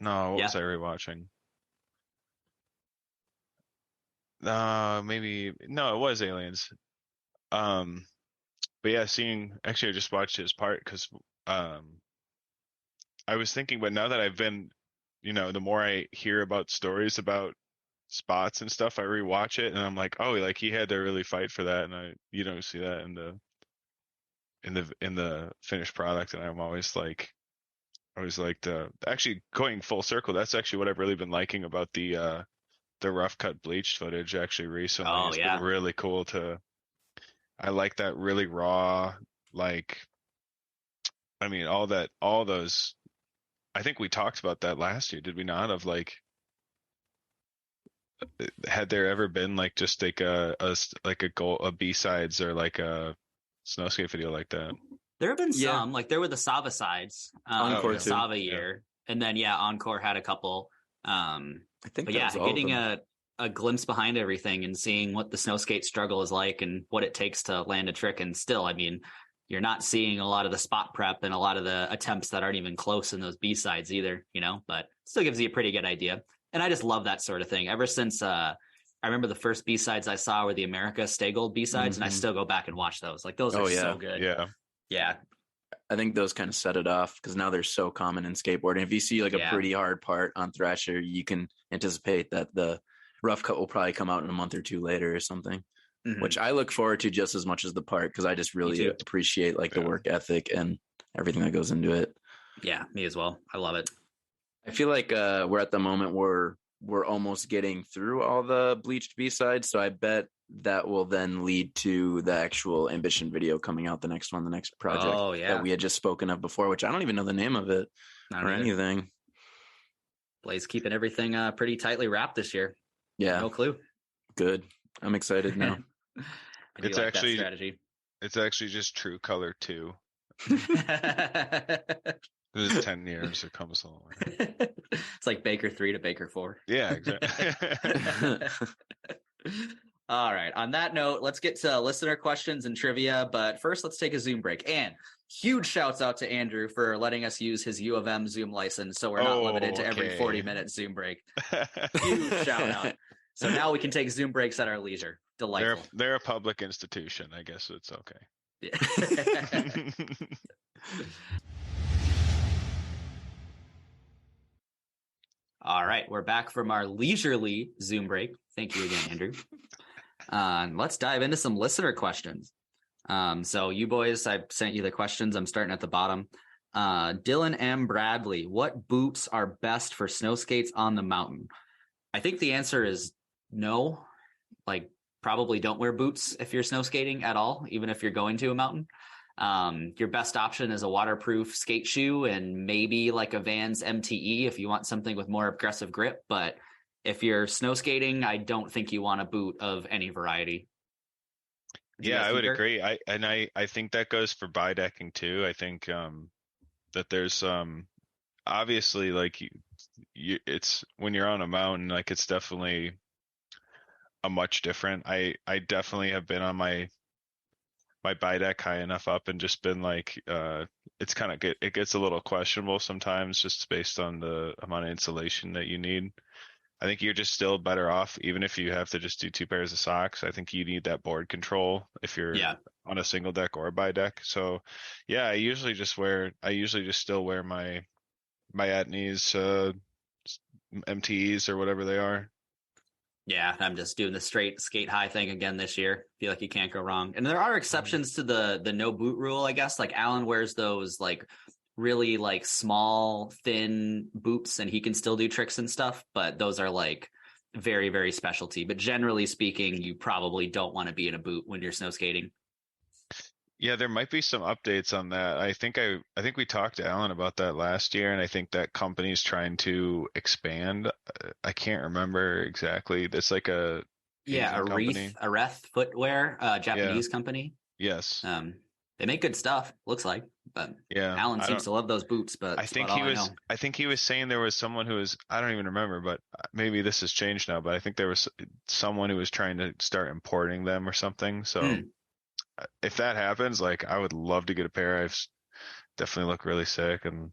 No, what was I rewatching? It was Aliens. But yeah, actually I just watched his part because I was thinking, but now that I've been, the more I hear about stories about spots and stuff, I rewatch it and I'm like, oh, like he had to really fight for that, and you don't see that in the finished product, and I'm always like, actually going full circle. That's actually what I've really been liking about the rough cut bleached footage actually recently. It's been really cool I like that really raw, like, I mean, all those. I think we talked about that last year, did we not? Of like, had there ever been like just like a B-sides or like a Snowskate video like that? There have been some, like there were the Sava sides, Encore Sava year, and then Encore had a couple. I think, but getting a glimpse behind everything and seeing what the Snowskate struggle is like and what it takes to land a trick, and still, I mean, you're not seeing a lot of the spot prep and a lot of the attempts that aren't even close in those B-sides either, but still gives you a pretty good idea. And I just love that sort of thing. Ever since I remember the first B-sides I saw were the America Stay Gold B-sides, and I still go back and watch those. Like those are so good. Yeah. I think those kind of set it off because now they're so common in skateboarding. If you see like a pretty hard part on Thrasher, you can anticipate that the rough cut will probably come out in a month or two later or something. Which I look forward to just as much as the part because I just really appreciate like the work ethic and everything that goes into it. Yeah, me as well. I love it. I feel like we're at the moment where we're almost getting through all the bleached B-sides, so I bet that will then lead to the actual Ambition video coming out, the next project that we had just spoken of before, which I don't even know the name of it anything. Blaze keeping everything pretty tightly wrapped this year. Yeah. No clue. Good. I'm excited now. It's like strategy. It's actually just True Color 2. It is 10 years. It comes a long way. It's like Baker 3 to Baker 4. Yeah, exactly. All right. On that note, let's get to listener questions and trivia. But first, let's take a Zoom break. And huge shouts out to Andrew for letting us use his U of M Zoom license, so we're not limited to every 40-minute Zoom break. Huge shout out. So now we can take Zoom breaks at our leisure. Delightful. They're a public institution. I guess it's okay. Yeah. All right, we're back from our leisurely Zoom break. Thank you again, Andrew. Let's dive into some listener questions. So you boys, I sent you the questions. I'm starting at the bottom. Dylan M. Bradley, what boots are best for snow skates on the mountain? I think the answer is no. Like, probably don't wear boots if you're snow skating at all, even if you're going to a mountain. Your best option is a waterproof skate shoe and maybe like a Vans MTE if you want something with more aggressive grip. But if you're snow skating, I don't think you want a boot of any variety. Yeah, I would agree. I think that goes for bidecking too. I think that there's obviously like it's when you're on a mountain, like it's definitely a much different. I definitely have been on my bideck high enough up and just been like it's kind of it gets a little questionable sometimes just based on the amount of insulation that you need. I think you're just still better off even if you have to just do 2 pairs of socks. I think you need that board control if you're on a single deck or a bideck. So yeah, I usually just still wear my at-knees MTEs or whatever they are. Yeah, I'm just doing the straight skate high thing again this year. Feel like you can't go wrong. And there are exceptions to the no boot rule, I guess. Like Alan wears those like really like small, thin boots and he can still do tricks and stuff, but those are like very, very specialty. But generally speaking, you probably don't want to be in a boot when you're snow skating. Yeah, there might be some updates on that. I think we talked to Alan about that last year, and I think that company's trying to expand. I can't remember exactly. It's like a Areth footwear, Japanese company. Yes. They make good stuff, looks like. But yeah, Alan seems to love those boots. But I think he was saying there was someone who was, I don't even remember, but maybe this has changed now. But I think there was someone who was trying to start importing them or something. So. If that happens, like I would love to get a pair. I've definitely look really sick and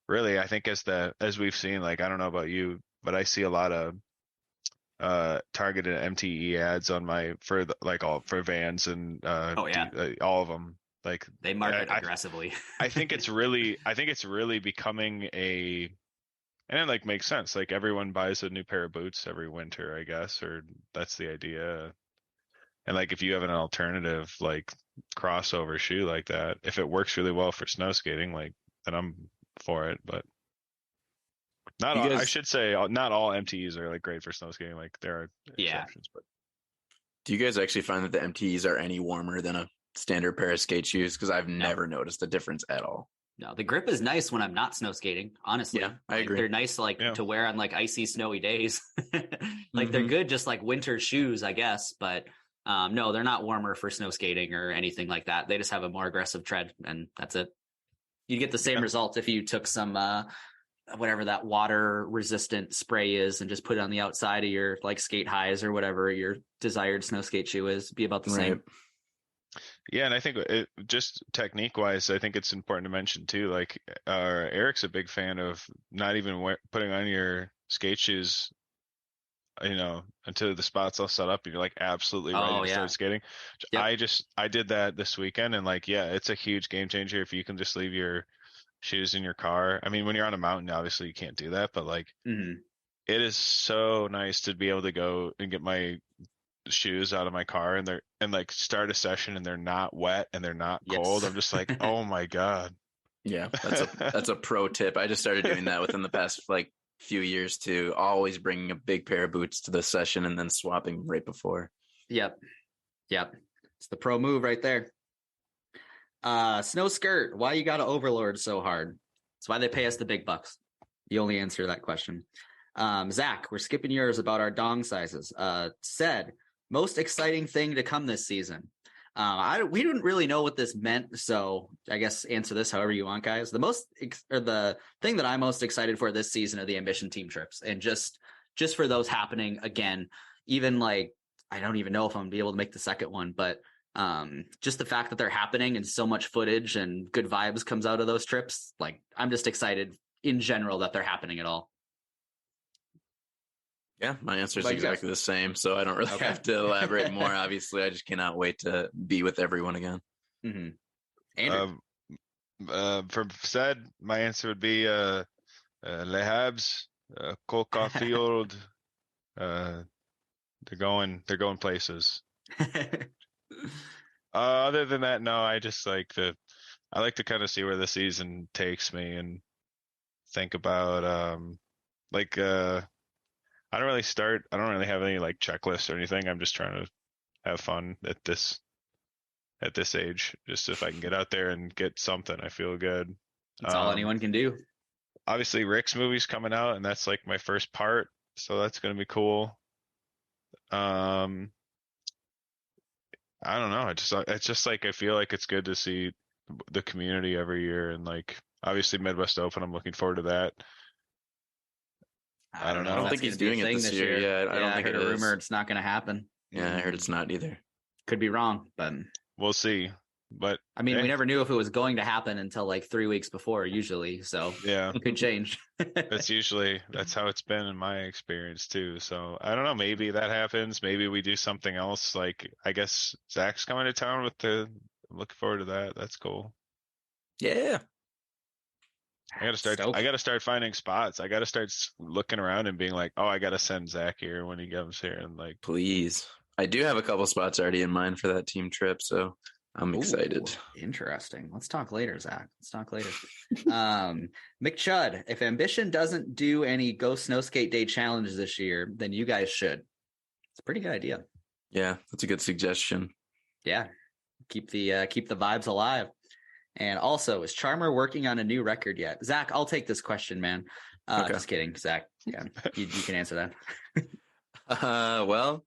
really I think as we've seen, like I don't know about you, but I see a lot of targeted MTE ads on for Vans and all of them. Like they market aggressively. I think it's really becoming and it like makes sense. Like everyone buys a new pair of boots every winter, I guess, or that's the idea. And like if you have an alternative like crossover shoe like that, if it works really well for snow skating, like then I'm for it. But I should say not all MTEs are like great for snow skating. Like there are exceptions. But do you guys actually find that the MTEs are any warmer than a standard pair of skate shoes? Because I've never noticed a difference at all. No, the grip is nice when I'm not snow skating, honestly. Yeah, I agree. They're nice to wear on like icy, snowy days. Like they're good just like winter shoes, I guess, but no, they're not warmer for snow skating or anything like that. They just have a more aggressive tread, and that's it. You'd get the same result if you took some whatever that water resistant spray is and just put it on the outside of your like skate highs or whatever your desired snow skate shoe is. Be about the same. Yeah, and I think just technique wise, I think it's important to mention too. Like Eric's a big fan of not even putting on your skate shoes, until the spot's all set up and you're like absolutely ready to start skating. Yep. I did that this weekend and like, yeah, it's a huge game changer if you can just leave your shoes in your car. I mean, when you're on a mountain, obviously you can't do that, but like it is so nice to be able to go and get my shoes out of my car and like start a session and they're not wet and they're not cold. I'm just like, oh my God. Yeah. That's a pro tip. I just started doing that within the past like few years too, always bringing a big pair of boots to the session and then swapping right before. Yep. It's the pro move right there. Snow skirt, why you gotta overlord so hard? It's why they pay us the big bucks. You only answer that question. Zach, we're skipping yours about our dong sizes. Said, most exciting thing to come this season. We didn't really know what this meant, so I guess answer this however you want, guys. The thing that I'm most excited for this season are the Ambition team trips, and just for those happening again. Even like I don't even know if I'm gonna be able to make the second one, but just the fact that they're happening and so much footage and good vibes comes out of those trips, like I'm just excited in general that they're happening at all. Yeah, my answer is exactly the same, so I don't really have to elaborate more. Obviously, I just cannot wait to be with everyone again. Mm-hmm. Andrew? For said, my answer would be Le Habs, Kickoff Field. They're going places. Other than that, no. I just like to kind of see where the season takes me and think about I don't really have any like checklists or anything. I'm just trying to have fun at this age. Just if I can get out there and get something, I feel good. That's all anyone can do. Obviously, Rick's movie's coming out, and that's like my first part, so that's gonna be cool. I don't know. It's just like I feel like it's good to see the community every year, and like obviously Midwest Open. I'm looking forward to that. I don't know. I don't think he's doing it this year. Yeah, I don't think I heard a rumor it's not going to happen. Yeah, I heard it's not either. Could be wrong, but we'll see. But I mean, we never knew if it was going to happen until like 3 weeks before, usually. So yeah, it could change. That's how it's been in my experience too. So I don't know. Maybe that happens. Maybe we do something else. Like I guess Zach's coming to town I'm looking forward to that. That's cool. Yeah. I gotta start finding spots. I gotta start looking around and being like, oh, I gotta send Zach here when he comes here, and like, please. I do have a couple spots already in mind for that team trip, so I'm excited. Interesting. Let's talk later, Zach. Let's talk later. McChud, if Ambition doesn't do any Go Snowskate Day challenges this year, then you guys should. It's a pretty good idea. Yeah, that's a good suggestion. Yeah, keep the vibes alive. And also, is Charmer working on a new record yet? Zach, I'll take this question, man. Okay. Just kidding, Zach. Yeah, you can answer that. Well,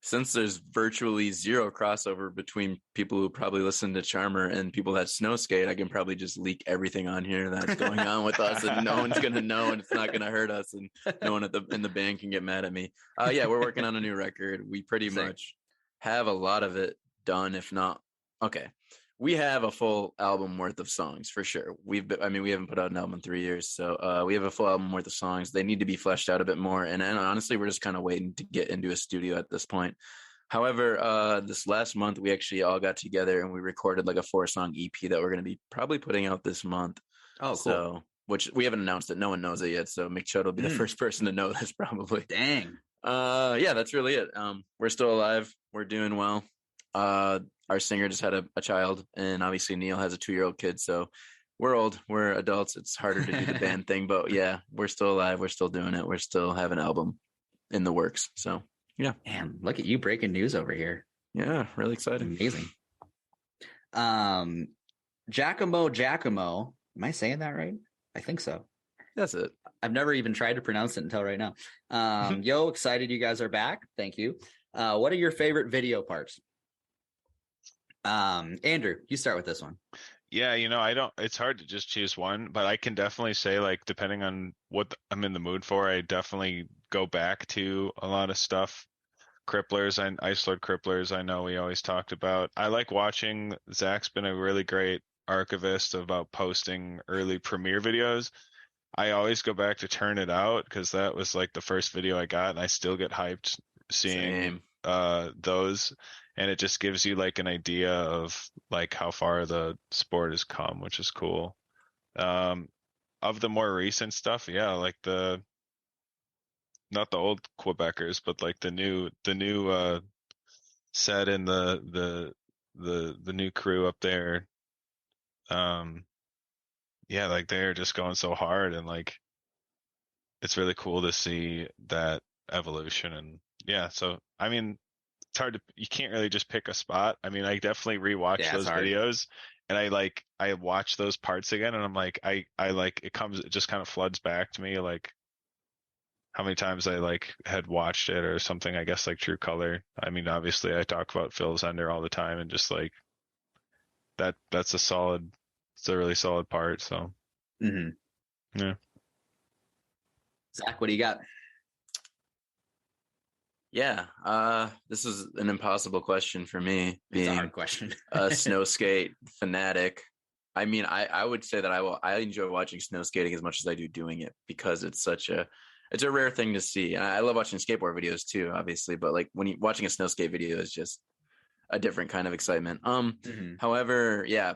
since there's virtually zero crossover between people who probably listen to Charmer and people that snowskate, I can probably just leak everything on here that's going on with us, and no one's gonna know, and it's not gonna hurt us, and no one in the band can get mad at me. Yeah, we're working on a new record. We pretty much have a lot of it done, if not okay. We have a full album worth of songs for sure. We haven't put out an album in 3 years, so we have a full album worth of songs. They need to be fleshed out a bit more, and honestly, we're just kind of waiting to get into a studio at this point. However, this last month, we actually all got together and we recorded like a 4-song EP that we're going to be probably putting out this month. Oh, cool. So, which we haven't announced it. No one knows it yet, so McChud will be the first person to know this probably. Dang. Yeah, that's really it. We're still alive. We're doing well. Our singer just had a child, and obviously Neil has a 2-year-old kid, so we're old, we're adults. It's harder to do the band thing, but yeah, we're still alive. We're still doing it. We're still have an album in the works. So yeah. Man, look at you breaking news over here. Yeah, really exciting. Amazing. Giacomo. Am I saying that right? I think so. That's it. I've never even tried to pronounce it until right now. Yo, excited you guys are back. Thank you. What are your favorite video parts? Andrew, you start with this one. Yeah, it's hard to just choose one, but I can definitely say, like, depending on what I'm in the mood for, I definitely go back to a lot of stuff. Cripplers and Ice Lord Cripplers, I know we always talked about. I like watching. Zach's been a really great archivist about posting early premiere videos. I always go back to Turn It Out because that was like the first video I got, and I still get hyped seeing those. And it just gives you like an idea of like how far the sport has come, which is cool. Of the more recent stuff, yeah, like not the old Quebecers, but like the new set in the new crew up there. Yeah, like they're just going so hard, and like it's really cool to see that evolution. And yeah, so I mean, it's hard you can't really just pick a spot. I mean, I definitely rewatch those videos, and I watch those parts again, and I'm like, I like it just kind of floods back to me, like how many times I like had watched it or something. I guess like True Color. I mean, obviously I talk about Phil Zender all the time, and just like that's it's a really solid part. So yeah. Zach, what do you got? Yeah, this is an impossible question for me, It's a being hard question. a snow skate fanatic. I mean, I would say that I enjoy watching snow skating as much as I do doing it, because it's a rare thing to see. And I love watching skateboard videos too, obviously, but like when you watching a snow skate video is just a different kind of excitement. However, yeah,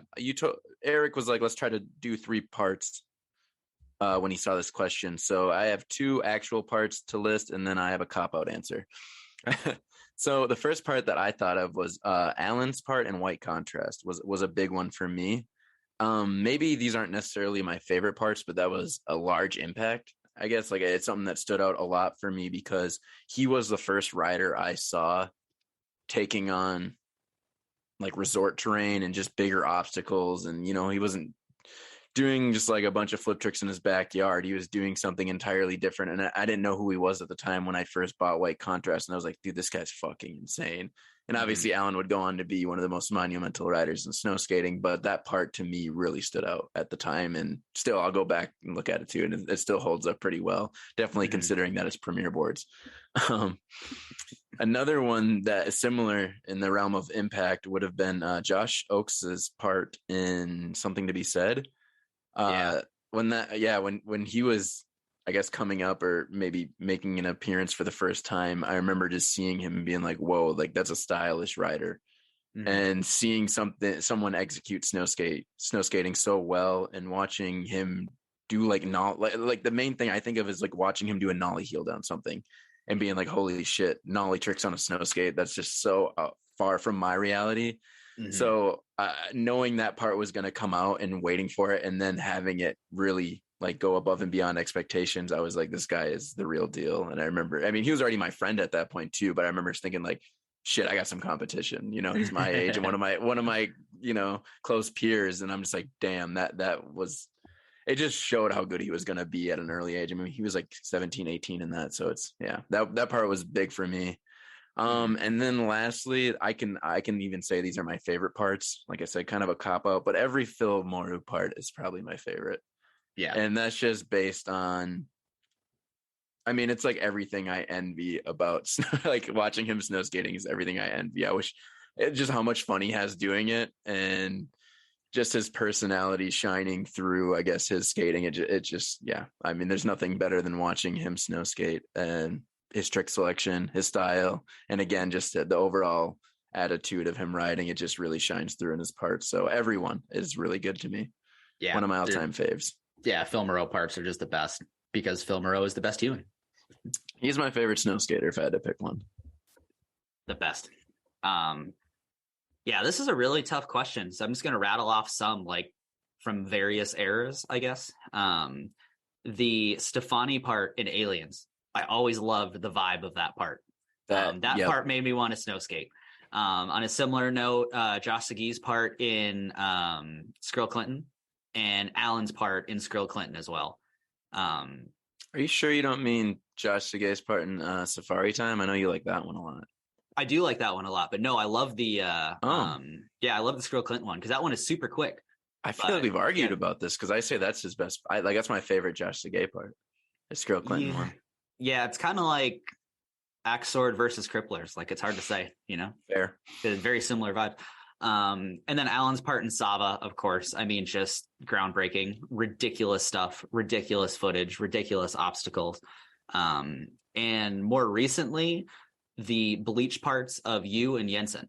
Eric was like, let's try to do 3 parts when he saw this question. So I have 2 actual parts to list, and then I have a cop-out answer. So the first part that I thought of was Alan's part in white contrast was a big one for me. Maybe these aren't necessarily my favorite parts, but that was a large impact. I guess like it's something that stood out a lot for me, because he was the first rider I saw taking on like resort terrain and just bigger obstacles. And, you know, he wasn't doing just like a bunch of flip tricks in his backyard. He was doing something entirely different. And I didn't know who he was at the time when I first bought white contrast. And I was like, dude, this guy's fucking insane. And obviously Alan would go on to be one of the most monumental riders in snow skating, but that part to me really stood out at the time. And still, I'll go back and look at it too, and it still holds up pretty well, definitely considering that it's Premier boards. Another one that is similar in the realm of impact would have been Josh Oakes's part in Something to Be Said. When he was, I guess, coming up or maybe making an appearance for the first time, I remember just seeing him and being like, whoa, like that's a stylish rider. And seeing someone execute snow skating so well, and watching him do like the main thing I think of is like watching him do a nollie heel down something and being like, holy shit, nollie tricks on a snow skate. That's just so far from my reality. So knowing that part was going to come out and waiting for it, and then having it really like go above and beyond expectations, I was like, this guy is the real deal. And I remember, I mean, he was already my friend at that point too, but I remember thinking like, shit, I got some competition, you know, he's my age and one of my, you know, close peers. And I'm just like, damn, that was, it just showed how good he was going to be at an early age. I mean, he was like 17, 18 in that. So it's, yeah, that part was big for me. And then lastly, I can even say these are my favorite parts. Like I said, kind of a cop out, but every Phil Moru part is probably my favorite. Yeah. And that's just based on, I mean, it's like everything I envy about like watching him snow skating is everything I envy. I wish just how much fun he has doing it, and just his personality shining through, I guess, his skating. It just, yeah. I mean, there's nothing better than watching him snow skate, and his trick selection, his style, and again, just the overall attitude of him riding. It just really shines through in his parts. So everyone is really good to me. Yeah. One of my all-time faves. Yeah. Phil Moreau parts are just the best, because Phil Moreau is the best human. He's my favorite snow skater if I had to pick one. The best. Yeah, this is a really tough question. So I'm just going to rattle off some like from various eras, I guess. The Stefani part in Aliens. I always loved the vibe of that part. That part made me want to snow skate. On a similar note, Josh Segui's part in Skrill Clinton, and Alan's part in Skrill Clinton as well. Are you sure you don't mean Josh Segui's part in Safari Time? I know you like that one a lot. I do like that one a lot, but no, I love the I love the Skrill Clinton one, because that one is super quick. I feel like we've argued about this, because I say that's his best. That's my favorite Josh Segui part. The Skrill Clinton one. Yeah, it's kind of like Axe Sword versus Cripplers. Like, it's hard to say, you know? Fair. It's very similar vibe. And then Alan's part in Sava, of course. I mean, just groundbreaking, ridiculous stuff, ridiculous footage, ridiculous obstacles. And more recently, the bleach parts of you and Jensen.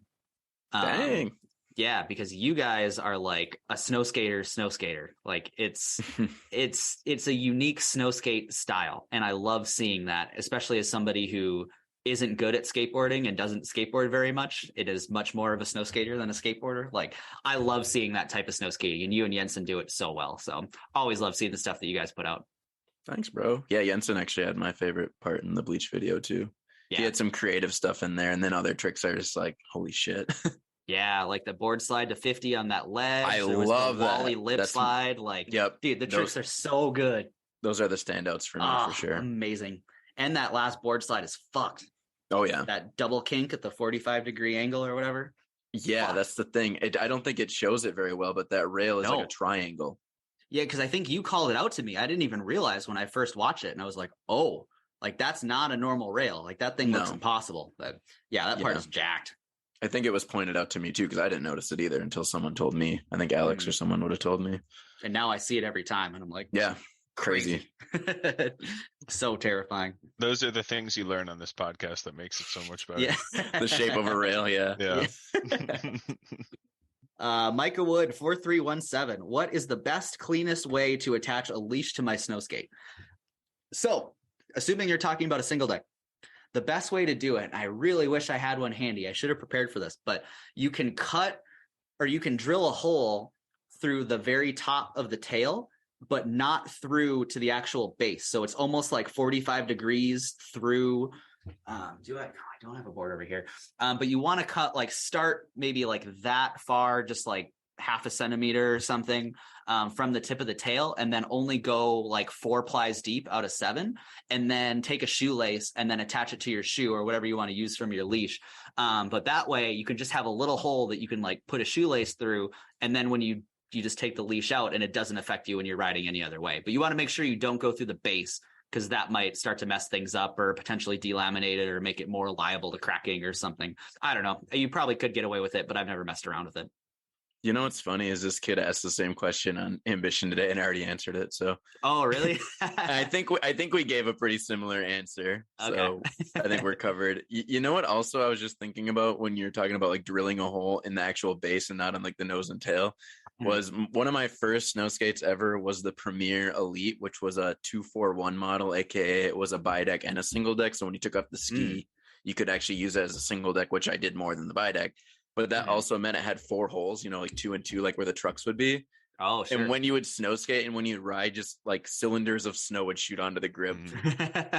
Dang. Yeah, because you guys are like a snow skater. Like it's a unique snow skate style, and I love seeing that, especially as somebody who isn't good at skateboarding and doesn't skateboard very much. It is much more of a snow skater than a skateboarder. Like, I love seeing that type of snow skating, and you and Jensen do it so well. So always love seeing the stuff that you guys put out. Thanks, bro. Yeah, Jensen actually had my favorite part in the bleach video too. Yeah. He had some creative stuff in there, and then other tricks are just like, holy shit. Yeah, like the board slide to 50 on that ledge. I love that. Wally lip slide. Like, yep. Dude, the tricks are so good. Those are the standouts for me, for sure. Amazing. And that last board slide is fucked. Oh yeah. That double kink at the 45-degree angle or whatever. Yeah, Fuck. that's the thing. I don't think it shows it very well, but that rail is No. like a triangle. Yeah, because I think you called it out to me. I didn't even realize when I first watched it, and I was like, oh, like that's not a normal rail. Like that thing looks impossible. But yeah, that part is jacked. I think it was pointed out to me too, because I didn't notice it either until someone told me. I think Alex or someone would have told me. And now I see it every time, and I'm like, yeah, crazy. So terrifying. Those are the things you learn on this podcast that makes it so much better. Yeah. The shape of a rail. Yeah. Micah Wood 4317. What is the best, cleanest way to attach a leash to my snow skate? So, assuming you're talking about a single deck, the best way to do it, and I really wish I had one handy. I should have prepared for this, but you can cut or you can drill a hole through the very top of the tail, but not through to the actual base. So it's almost like 45 degrees through. I don't have a board over here. But you want to cut, like, start maybe like that far, just like half a centimeter or something from the tip of the tail, and then only go like 4 plies deep out of 7, and then take a shoelace and then attach it to your shoe or whatever you want to use from your leash. But that way you can just have a little hole that you can like put a shoelace through, and then when you just take the leash out, and it doesn't affect you when you're riding any other way. But you want to make sure you don't go through the base, because that might start to mess things up or potentially delaminate it or make it more liable to cracking or something. I don't know. You probably could get away with it, but I've never messed around with it. You know what's funny is this kid asked the same question on Ambition today, and I already answered it. So, oh really? I think we gave a pretty similar answer. Okay. So I think we're covered. You know what? Also, I was just thinking about when you're talking about like drilling a hole in the actual base and not on like the nose and tail. Was one of my first snow skates ever was the Premier Elite, which was a 241 model, aka it was a bi-deck and a single deck. So when you took up the ski, you could actually use it as a single deck, which I did more than the bi-deck. But that also meant it had 4 holes, you know, like 2 and 2, like where the trucks would be. Oh, sure. And when you would snow skate and when you'd ride, just like cylinders of snow would shoot onto the grip,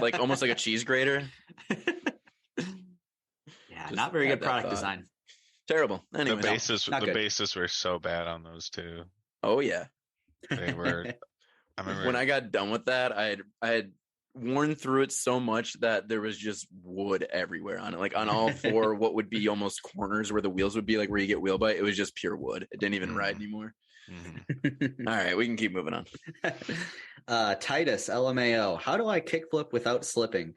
like almost like a cheese grater. Yeah, not very good product design. Terrible. Anyway, the bases were so bad on those too. Oh yeah, they were. I remember when I got done with that, I had worn through it so much that there was just wood everywhere on it, like on all 4 what would be almost corners where the wheels would be, like where you get wheel bite. It was just pure wood. It didn't even ride anymore. All right, we can keep moving on. Titus LMAO, how do I kickflip without slipping?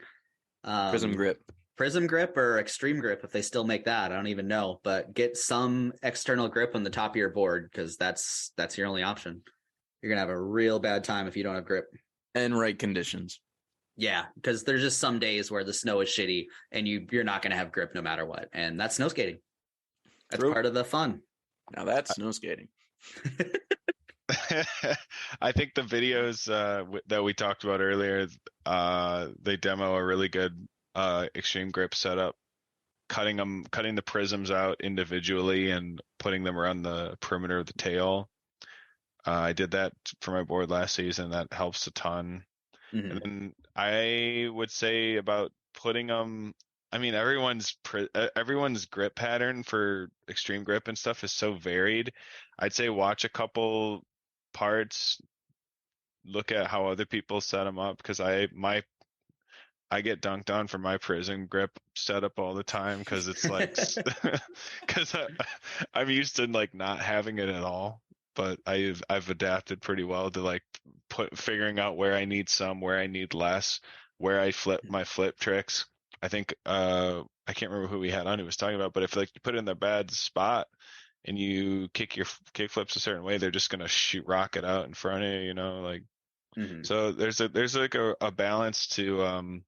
Prism grip or extreme grip, if they still make that. I don't even know, but get some external grip on the top of your board, because that's your only option. You're gonna have a real bad time if you don't have grip and right conditions. Yeah, because there's just some days where the snow is shitty and you're not gonna have grip no matter what, and that's snow skating. That's part of the fun. Now that's snow skating. I think the videos that we talked about earlier, they demo a really good extreme grip setup, cutting the prisms out individually and putting them around the perimeter of the tail. I did that for my board last season. That helps a ton. And then I would say about putting them. I mean, everyone's grip pattern for extreme grip and stuff is so varied. I'd say watch a couple parts, look at how other people set them up, because I get dunked on for my prism grip setup all the time, because it's like because I'm used to like not having it at all, but I've adapted pretty well to like figuring out where I need some, where I need less, where I flip my flip tricks. I think I can't remember who we had on who was talking about, but if like you put it in the bad spot and you kick your kick flips a certain way, they're just gonna rocket out in front of you, you know, like. So there's like a balance to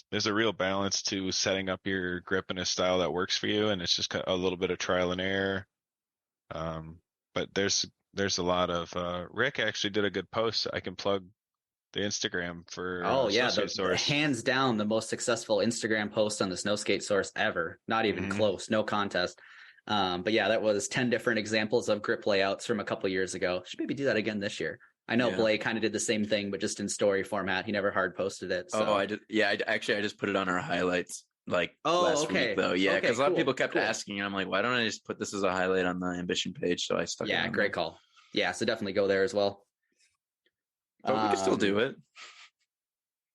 there's a real balance to setting up your grip in a style that works for you, and it's just a little bit of trial and error. But there's a lot of Rick actually did a good post. I can plug the Instagram for the hands down the most successful Instagram post on the Snowskate source ever. Not even close, no contest. But yeah, that was 10 different examples of grip layouts from a couple years ago. Should maybe do that again this year. I know Blake kind of did the same thing, but just in story format. He never hard posted it. So. Oh, I did. Yeah, I just put it on our highlights last week though. Yeah, because a lot of people kept asking, and I'm like, why don't I just put this as a highlight on the Ambition page? So I stuck it. Yeah, great call. Yeah, so definitely go there as well. But we can still do it.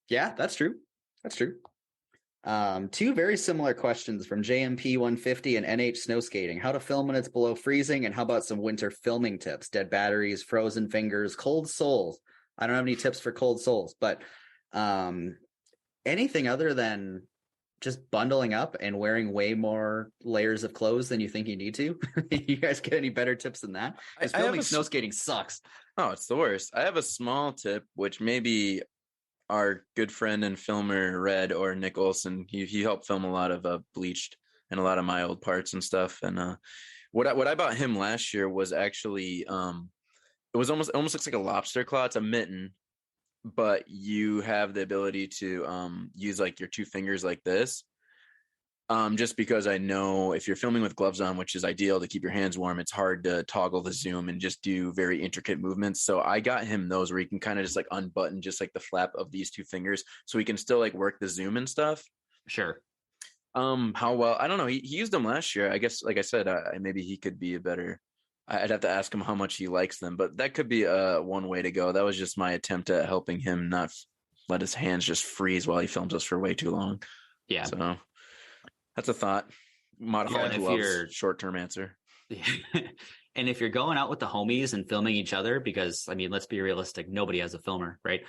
Yeah, that's true. That's true. Two very similar questions from JMP 150 and NH Snowskating. How to film when it's below freezing, and how about some winter filming tips? Dead batteries, frozen fingers, cold soles. I don't have any tips for cold soles, but anything other than just bundling up and wearing way more layers of clothes than you think you need to. You guys get any better tips than that? Because filming snowskating sucks. Oh, it's the worst. I have a small tip, which maybe our good friend and filmer Red or Nick Olson, he helped film a lot of Bleached and a lot of my old parts and stuff. And what I bought him last year was actually it was almost looks like a lobster claw. It's a mitten, but you have the ability to use like your two fingers like this. Just because I know if you're filming with gloves on, which is ideal to keep your hands warm, it's hard to toggle the zoom and just do very intricate movements. So I got him those where he can kind of just like unbutton just like the flap of these two fingers, so he can still like work the zoom and stuff. Sure. How well? I don't know. He used them last year. I guess, like I said, maybe he could be a better. I'd have to ask him how much he likes them, but that could be one way to go. That was just my attempt at helping him not let his hands just freeze while he films us for way too long. Yeah. So that's a thought. Modified gloves, short-term answer. And if you're going out with the homies and filming each other, because I mean, let's be realistic, nobody has a filmer, right?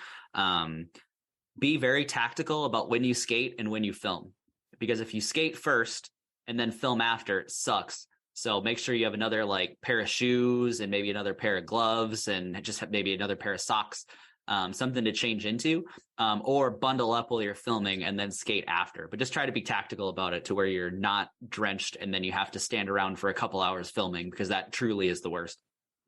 Be very tactical about when you skate and when you film, because if you skate first and then film after, it sucks. So make sure you have another like pair of shoes and maybe another pair of gloves and just have maybe another pair of socks, something to change into, or bundle up while you're filming and then skate after. But just try to be tactical about it to where you're not drenched and then you have to stand around for a couple hours filming, because that truly is the worst.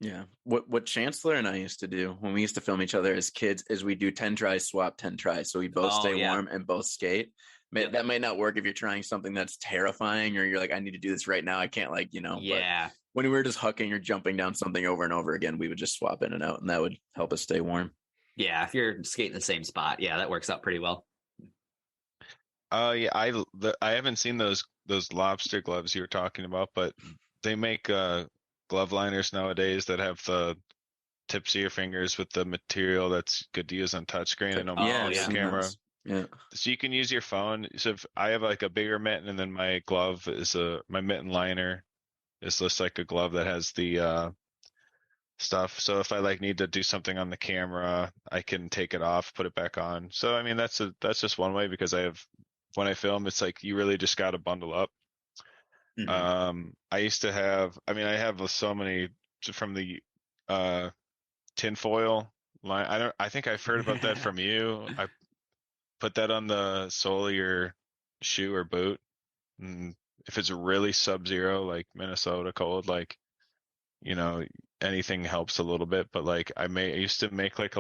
Yeah. What Chancellor and I used to do when we used to film each other as kids is we do 10 tries, swap 10 tries. So we both stay warm and both skate. That might not work if you're trying something that's terrifying or you're like, I need to do this right now. I can't Yeah. But when we were just hucking or jumping down something over and over again, we would just swap in and out, and that would help us stay warm. Yeah. If you're skating the same spot, yeah, that works out pretty well. Yeah, I haven't seen those lobster gloves you were talking about, but they make glove liners nowadays that have the tips of your fingers with the material that's good to use on touchscreen and on camera. Yeah. So you can use your phone. So if I have like a bigger mitten, and then my glove is my mitten liner is just like a glove that has the stuff. So if I like need to do something on the camera, I can take it off, put it back on. So I mean that's just one way, because when I film, it's like you really just got to bundle up. Mm-hmm. I used to have, I have so many from the tinfoil line. I think I've heard about that from you. I put that on the sole of your shoe or boot. And if it's really sub-zero, like Minnesota cold, like, anything helps a little bit. But like I used to put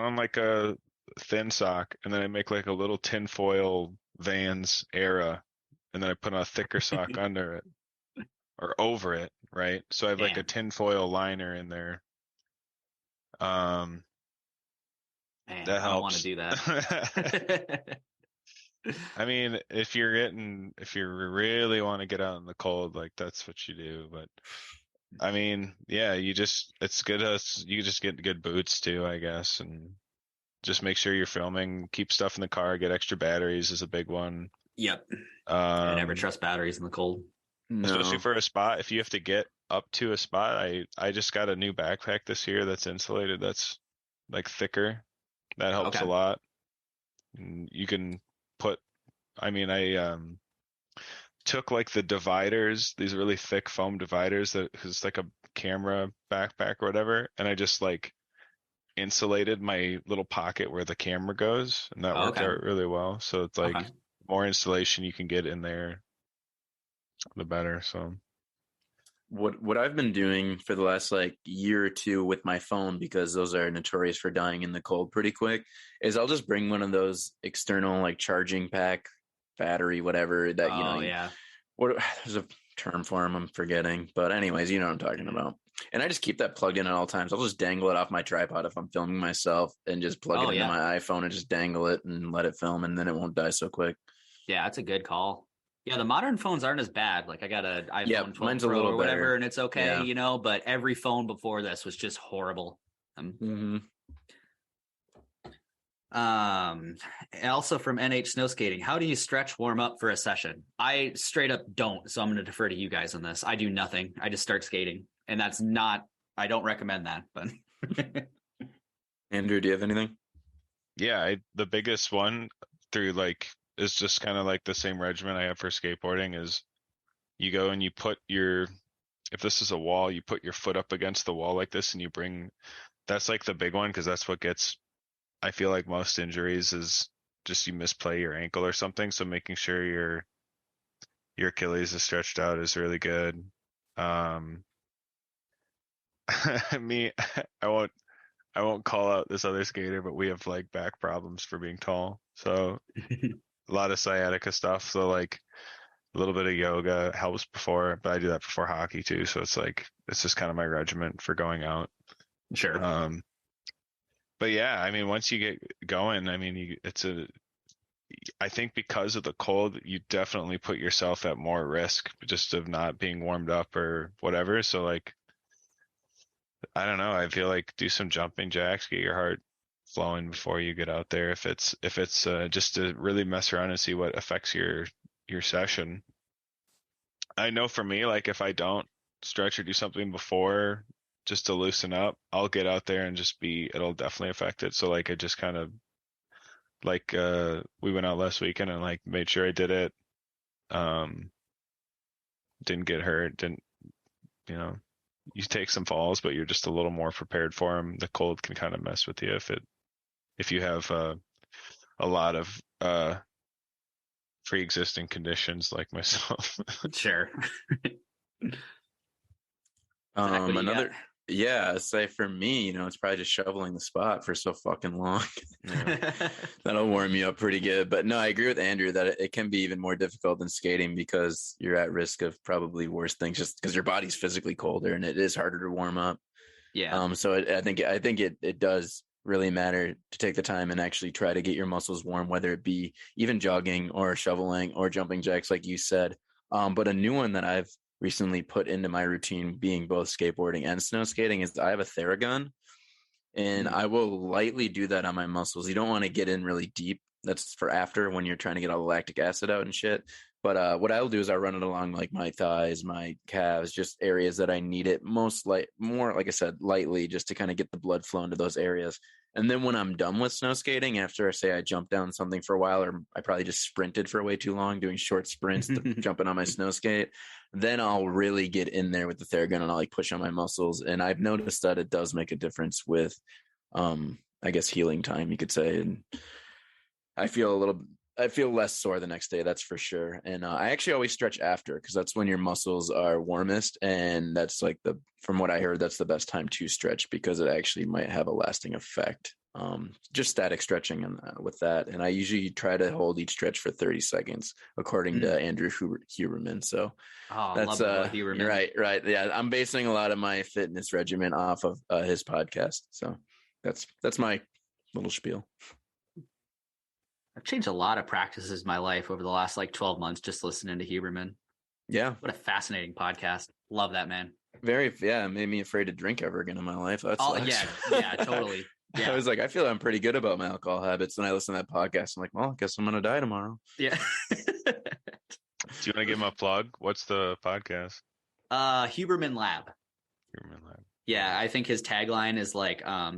on like a thin sock, and then I make like a little tinfoil Vans Era, and then I put on a thicker sock under it or over it, right? So I have like a tinfoil liner in there. Man, that helps. I don't want to do that. I mean, if you really want to get out in the cold, like that's what you do. But I mean, yeah, it's good. You just get good boots too, I guess, and just make sure you're filming. Keep stuff in the car. Get extra batteries is a big one. Yep. I never trust batteries in the cold. Especially for a spot. If you have to get up to a spot, I just got a new backpack this year that's insulated. That's like thicker. That helps a lot. You can put, I took like the dividers, these really thick foam dividers that is like a camera backpack or whatever, and I just like insulated my little pocket where the camera goes, and that worked out really well. So it's like more insulation you can get in there, the better. So what I've been doing for the last like year or two with my phone, because those are notorious for dying in the cold pretty quick, is I'll just bring one of those external like charging pack battery, whatever that, there's a term for them, I'm forgetting, but anyways, you know what I'm talking about. And I just keep that plugged in at all times. I'll just dangle it off my tripod if I'm filming myself, and just plug it into my iPhone and just dangle it and let it film, and then it won't die so quick. Yeah, that's a good call. Yeah, the modern phones aren't as bad. Like I got an iPhone 12 mine's Pro a little or whatever, better. and it's okay, but every phone before this was just horrible. And also from NH Snowskating, how do you stretch warm up for a session? I straight up don't, so I'm going to defer to you guys on this. I do nothing. I just start skating, and that's not. I don't recommend that. But Andrew, do you have anything? Yeah, the biggest one through like is just kind of like the same regimen I have for skateboarding is you go and you put your, if this is a wall, you put your foot up against the wall like this and you bring, that's like the big one because that's what gets, I feel like most injuries is just you misplay your ankle or something. So making sure your Achilles is stretched out is really good. Me, I won't call out this other skater, but we have like back problems for being tall. So a lot of sciatica stuff. So like a little bit of yoga helps before, but I do that before hockey too. So it's like, it's just kind of my regimen for going out. sure. But yeah, I mean, once you get going, I mean, I think because of the cold, you definitely put yourself at more risk just of not being warmed up or whatever. So like, I don't know. I feel like do some jumping jacks, get your heart flowing before you get out there. If it's just to really mess around and see what affects your session. I know for me, like if I don't stretch or do something before just to loosen up, I'll get out there and it'll definitely affect it. So like I just kind of like we went out last weekend and like made sure I did it. Didn't get hurt, didn't, you take some falls, but you're just a little more prepared for them. The cold can kind of mess with you if you have a lot of pre-existing conditions like myself. Sure. Say for me, it's probably just shoveling the spot for so fucking long. Yeah. That'll warm you up pretty good. But no, I agree with Andrew that it can be even more difficult than skating because you're at risk of probably worse things just because your body's physically colder and it is harder to warm up. Yeah. So I think it does really matter to take the time and actually try to get your muscles warm, whether it be even jogging or shoveling or jumping jacks, like you said. But a new one that I've recently put into my routine, being both skateboarding and snow skating, is I have a Theragun, and I will lightly do that on my muscles. You don't want to get in really deep. That's for after when you're trying to get all the lactic acid out and shit. But what I'll do is I run it along like my thighs, my calves, just areas that I need it more, like I said, lightly, just to kind of get the blood flow into those areas. And then when I'm done with snow skating, after I say I jumped down something for a while, or I probably just sprinted for way too long, doing short sprints, jumping on my snow skate, then I'll really get in there with the Theragun and I'll like push on my muscles. And I've noticed that it does make a difference with, I guess, healing time, you could say. And I feel less sore the next day, that's for sure. And I actually always stretch after because that's when your muscles are warmest, and that's like from what I heard, that's the best time to stretch because it actually might have a lasting effect. Just static stretching and with that, and I usually try to hold each stretch for 30 seconds, according to Andrew Huberman. So that's Huberman. Right. Yeah, I'm basing a lot of my fitness regimen off of his podcast. So that's my little spiel. I've changed a lot of practices in my life over the last 12 months just listening to Huberman. Yeah. What a fascinating podcast. Love that, man. It made me afraid to drink ever again in my life. Yeah, totally. Yeah. I was like, I feel I'm pretty good about my alcohol habits. And I listen to that podcast. I'm like, well, I guess I'm going to die tomorrow. Yeah. Do you want to give him a plug? What's the podcast? Huberman Lab. Huberman Lab. Yeah, I think his tagline is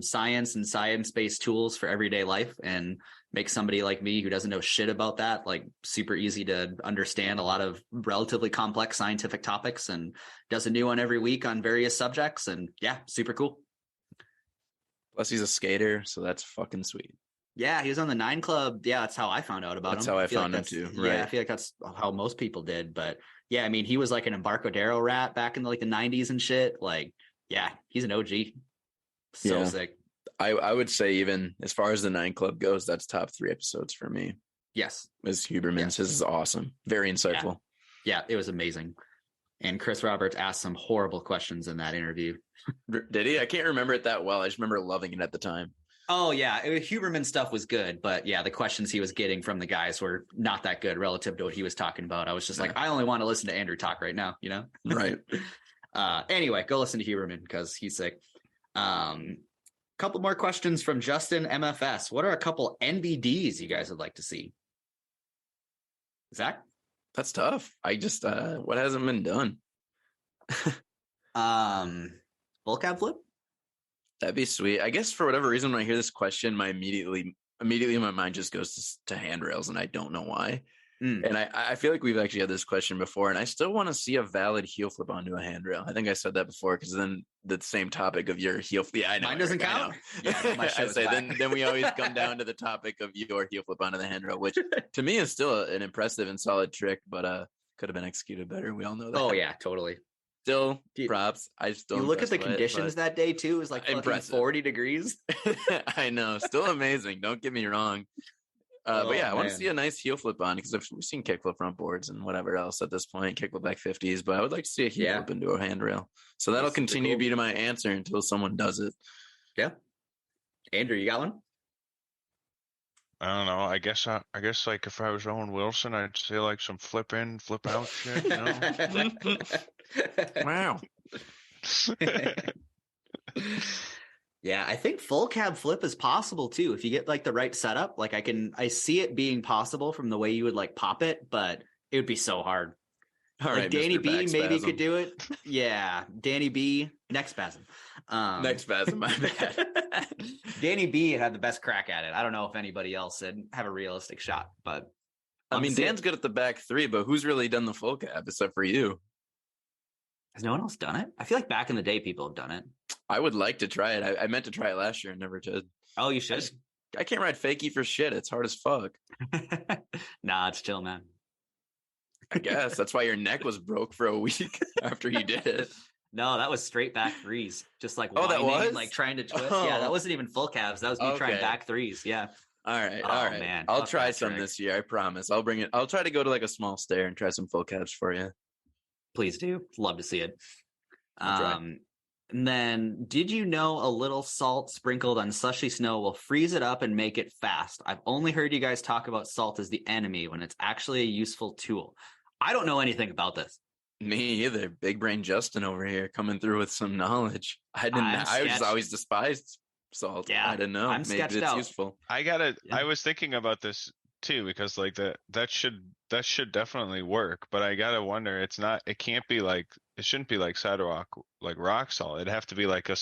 science and science-based tools for everyday life, and make somebody like me who doesn't know shit about that super easy to understand a lot of relatively complex scientific topics, and does a new one every week on various subjects. And yeah, super cool. Plus he's a skater, so that's fucking sweet. Yeah, he was on the 9 Club. Yeah, that's how I found out about him. That's how I found him too. Right. Yeah, I feel like that's how most people did. But yeah, I mean, he was like an Embarcadero rat back in the 90s and shit. Yeah, he's an OG. So sick. I would say even as far as the 9 Club goes, that's top 3 episodes for me. Yes. Is Huberman's. This is awesome. Very insightful. Yeah, it was amazing. And Chris Roberts asked some horrible questions in that interview. Did he? I can't remember it that well. I just remember loving it at the time. Oh, yeah. Huberman stuff was good. But yeah, the questions he was getting from the guys were not that good relative to what he was talking about. I was just I only want to listen to Andrew talk right now, Right. Anyway, go listen to Huberman because he's sick. couple more questions from Justin MFS. What are a couple NBDs you guys would like to see? Zach? That's tough. I just what hasn't been done? Full cab flip? That'd be sweet. I guess for whatever reason, when I hear this question, immediately my mind just goes to handrails, and I don't know why. And I feel like we've actually had this question before, and I still want to see a valid heel flip onto a handrail. I think I said that before, because then the same topic of your heel flip. Yeah, I know. Mine doesn't count. Yeah, I say then we always come down to the topic of your heel flip onto the handrail, which to me is still an impressive and solid trick, but could have been executed better. We all know that. Oh yeah, totally. Still props. I still you look at the conditions that day too. It was like fucking 40 degrees. I know. Still amazing. Don't get me wrong. But yeah, I want to see a nice heel flip on, because we've seen kickflip front boards and whatever else at this point, kickflip back 50s, but I would like to see a heel flip into a handrail. So that'll continue to be to my answer until someone does it. Yeah. Andrew, you got one? I don't know. I guess like if I was Owen Wilson, I'd say like some flip in, flip out shit, you know? Wow. Yeah, I think full cab flip is possible too. If you get like the right setup, like I see it being possible from the way you would like pop it, but it would be so hard. All like right, Danny Mr. B maybe could do it. Yeah, Danny B, neck spasm. Neck spasm, my bad. Danny B had the best crack at it. I don't know if anybody else would have a realistic shot, but I mean, Dan's good at the back three, but who's really done the full cab except for you? Has no one else done it? I feel like back in the day, people have done it. I would like to try it. I meant to try it last year and never did. Oh, you should. I can't ride fakie for shit. It's hard as fuck. Nah, it's chill, man. I guess that's why your neck was broke for a week after you did it. No, that was straight back threes. Just like that was like trying to twist. Yeah, that wasn't even full cabs. That was me trying back threes. Yeah. All right. Man. I'll try some this year. I promise. I'll bring it. I'll try to go to like a small stair and try some full cabs for you. Please do. Love to see it. And then, did you know a little salt sprinkled on slushy snow will freeze it up and make it fast? I've only heard you guys talk about salt as the enemy when it's actually a useful tool. I don't know anything about this. Me either. Big brain Justin over here coming through with some knowledge. I didn't. I just always despised salt. Yeah, I didn't know. Maybe it's useful. I was thinking about this too, because like that should definitely work, but I gotta wonder, it shouldn't be like sidewalk, like rock salt. It'd have to be like a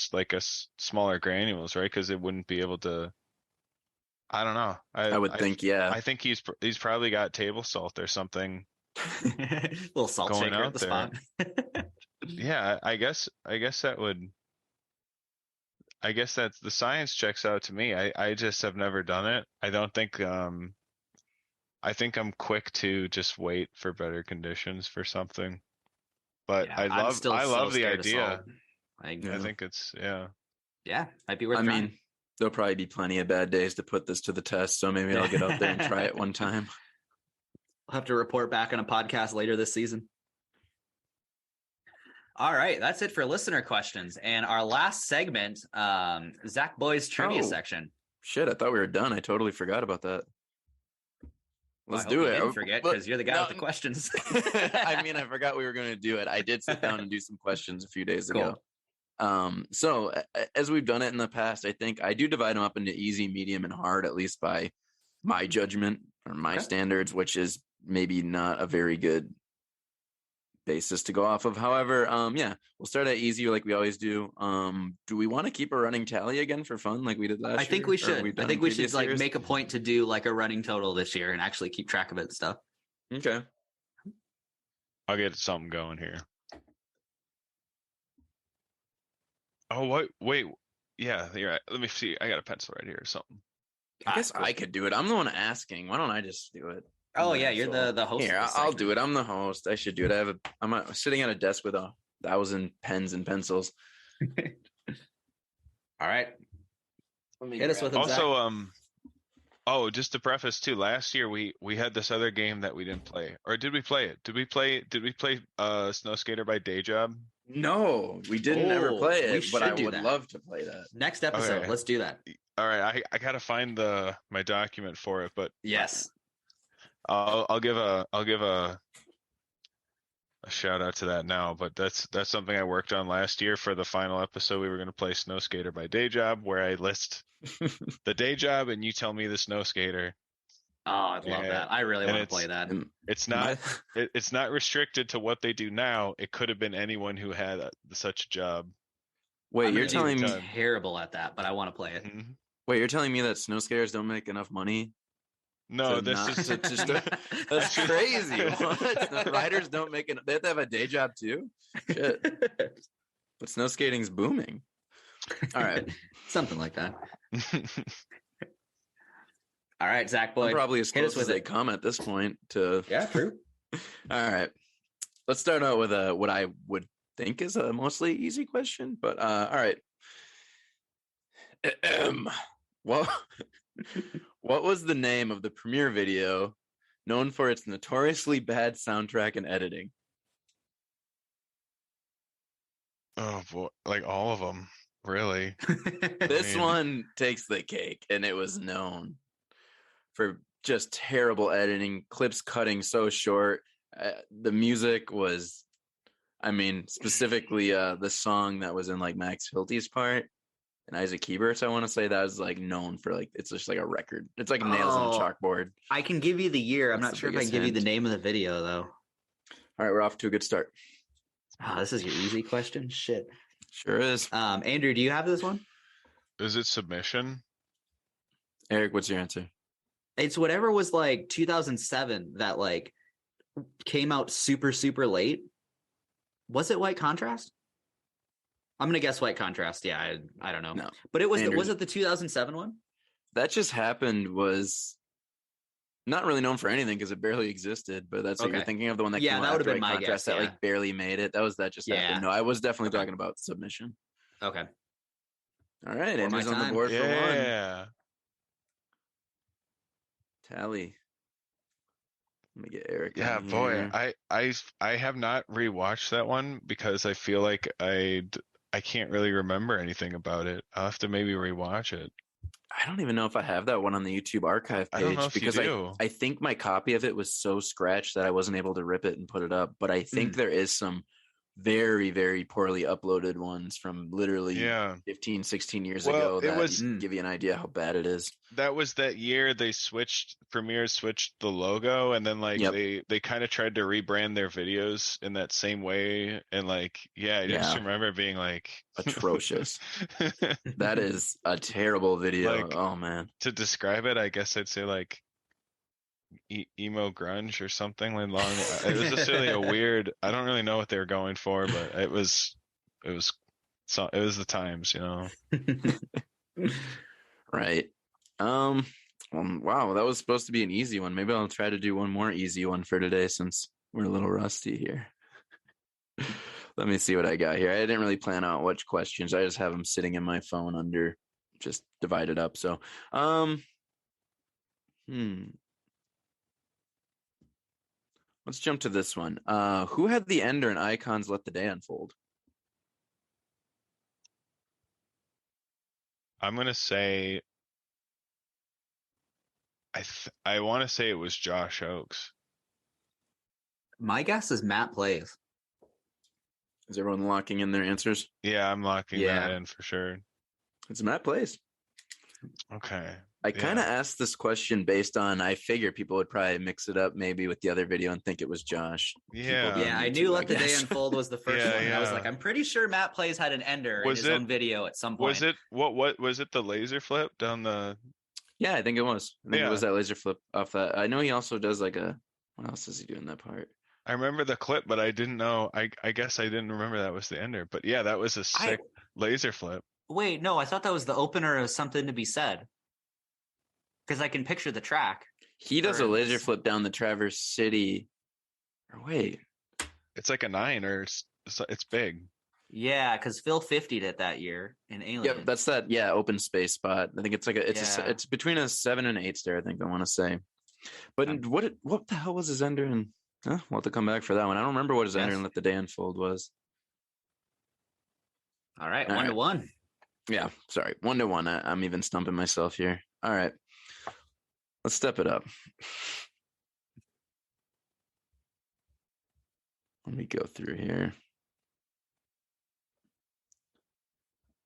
smaller granules, right? Because it wouldn't be able to. I don't know. I would think, yeah. I think he's probably got table salt or something. Little salt shaker at the spot. Yeah, I guess that would. I guess that's the science checks out to me. I just have never done it. I don't think. I think I'm quick to just wait for better conditions for something. But yeah, I love the idea. I think it's Yeah, might be worth trying. I mean, there'll probably be plenty of bad days to put this to the test, so maybe I'll get out there and try it one time. I'll have to report back on a podcast later this season. All right, that's it for listener questions. And our last segment, Zach Boy's trivia section. Shit, I thought we were done. I totally forgot about that. Let's do it. Didn't forget, because you're the guy with the questions. I mean, I forgot we were going to do it. I did sit down and do some questions a few days ago. So as we've done it in the past, I think I do divide them up into easy, medium, and hard, at least by my judgment or my standards, which is maybe not a very good basis to go off of. However, we'll start at easy like we always do. Do we want to keep a running tally again for fun like we did last year? I think we should. I think we should like make a point to do like a running total this year and actually keep track of it and stuff. Okay. I'll get something going here. Oh, wait. Yeah, you're right. Let me see. I got a pencil right here or something. I guess I could do it. I'm the one asking. Why don't I just do it? Oh yeah, you're the host. Here, I'll do it. I'm the host. I should do it. I'm sitting at a desk with 1,000 pens and pencils. All right. Hit us with it, also, just to preface too, last year we had this other game that we didn't play. Or did we play it? Did we play Snowskater by Day Job? No, we didn't ever play it, but I would love to play that. Next episode, let's do that. All right, I gotta find my document for it, but yes. I'll give a a shout out to that now, but that's something I worked on last year for the final episode. We were going to play Snowskater by Day Job, where I list the day job and you tell me the snow skater. Oh, I'd love that. I really want to play that. It's not it's not restricted to what they do now. It could have been anyone who had such a job. Wait, you're telling me terrible at that, but I want to play it. Mm-hmm. Wait, you're telling me that snow skaters don't make enough money? No, that's crazy. What? The riders don't make it. They have to have a day job too. Shit. But snow skating's booming. All right, something like that. All right, Zach boy, I'm probably as close as they come at this point. To yeah, true. All right, let's start out with what I would think is a mostly easy question, but all right. What was the name of the premiere video known for its notoriously bad soundtrack and editing? Oh boy, like all of them, really. This one takes the cake, and it was known for just terrible editing, clips cutting so short. The music was, I mean, specifically the song that was in like Max Hilty's part and Isaac Kiebert's, I want to say, that was like known for like, it's just like a record. It's like nails on a chalkboard. I can give you the year. I'm not sure if I can give you the name of the video though. All right, we're off to a good start. Oh, this is your easy question. Shit. Sure is. Andrew, do you have this one? Is it submission? Eric, what's your answer? It's whatever was like 2007 that like came out super, super late. Was it White Contrast? I'm going to guess White Contrast. Yeah, I don't know. No. But it was, was it the 2007 one? That Just Happened was not really known for anything because it barely existed, but that's what you're thinking of, the one that came out that would have been White my Contrast guess, that like barely made it. That was That Just Happened. No, I was definitely talking about submission. Okay. All right, Andrew's on the board for one. Yeah. Tally. Let me get Eric. Yeah, boy, I have not rewatched that one because I feel like I can't really remember anything about it. I'll have to maybe rewatch it. I don't even know if I have that one on the YouTube archive page. I don't know if because you do. I think my copy of it was so scratched that I wasn't able to rip it and put it up. But I think there is some very, very poorly uploaded ones from literally 15, 16 years ago that give you an idea how bad it is. That was that year Premiere switched the logo, and then like they kind of tried to rebrand their videos in that same way, and like I just remember being like atrocious. That is a terrible video. Like, oh man. To describe it, I guess I'd say like emo grunge or something like long. It was just really a weird. I don't really know what they were going for, but it was the times, you know. Right. Wow, that was supposed to be an easy one. Maybe I'll try to do one more easy one for today since we're a little rusty here. Let me see what I got here. I didn't really plan out which questions. I just have them sitting in my phone under just divided up. So, let's jump to this one. Who had the Ender and Icons Let the Day Unfold? I'm gonna say I want to say it was Josh Oakes. My guess is Matt Plays. Is everyone locking in their answers? Yeah, I'm locking that in for sure. It's Matt Plays. Okay. I kind of asked this question based on, I figure people would probably mix it up maybe with the other video and think it was Josh. Yeah. I knew Let the Day Unfold was the first one. I was like, I'm pretty sure Matt Plays had an Ender in his own video at some point. Was it, what was it, the laser flip down the... Yeah, I think it was. I think it was that laser flip off that. I know he also does like what else does he do in that part? I remember the clip, but I didn't know. I guess I didn't remember that was the Ender. But yeah, that was a sick laser flip. Wait, no, I thought that was the opener of Something to Be Said. Because I can picture the track. He does a laser flip down the Traverse City. Or wait. It's like a 9 or it's big. Yeah, because Phil 50'd it that year in Alien. Yep, that's that. Yeah, open space spot. I think it's like it's between a 7 and 8 star. I think I want to say. But what the hell was his Ender? And we'll have to come back for that one. I don't remember what his Ender and Let the Day Unfold was. All right, 1-1. Yeah, sorry, 1-1. I'm even stumping myself here. All right, let's step it up. Let me go through here.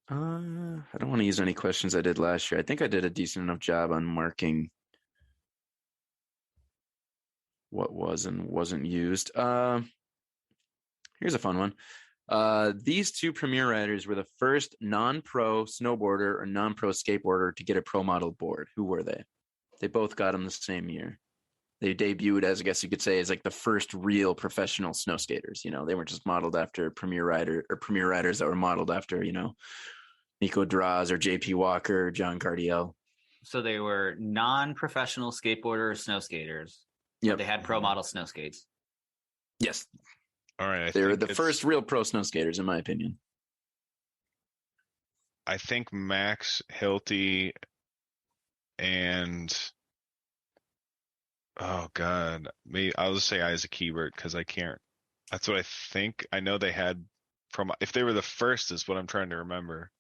I don't want to use any questions I did last year. I think I did a decent enough job on marking what was and wasn't used. Here's a fun one. These two premier riders were the first non-pro snowboarder or non-pro skateboarder to get a pro model board. Who were they? They both got them the same year. They debuted as, I guess you could say, as like the first real professional snow skaters. You know, they weren't just modeled after premier riders that were modeled after, you know, Nico Draz or JP Walker or John Cardiel. So they were non-professional skateboarder or snow skaters. Yep. They had pro model snow skates. Yes. All right. They were the first real pro snow skaters, in my opinion. I think Max Hilty and oh god, I'll just say Isaac Hebert because I can't. That's what I think. I know they had from if they were the first is what I'm trying to remember.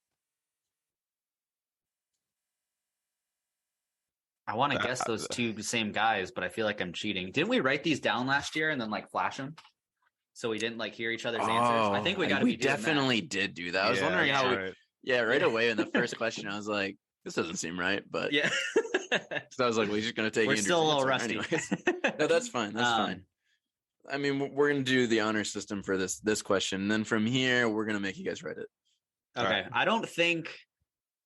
I want to guess those two same guys, but I feel like I'm cheating. Didn't we write these down last year and then like flash them? So we didn't like hear each other's answers. I think we got to be doing definitely did do that. I was wondering how right away in the first question, I was like, this doesn't seem right, but yeah. So I was like, well, he's just going to take We're still a little rusty. No, that's fine. That's fine. I mean, we're going to do the honor system for this question. And then from here, we're going to make you guys write it. Okay. Right.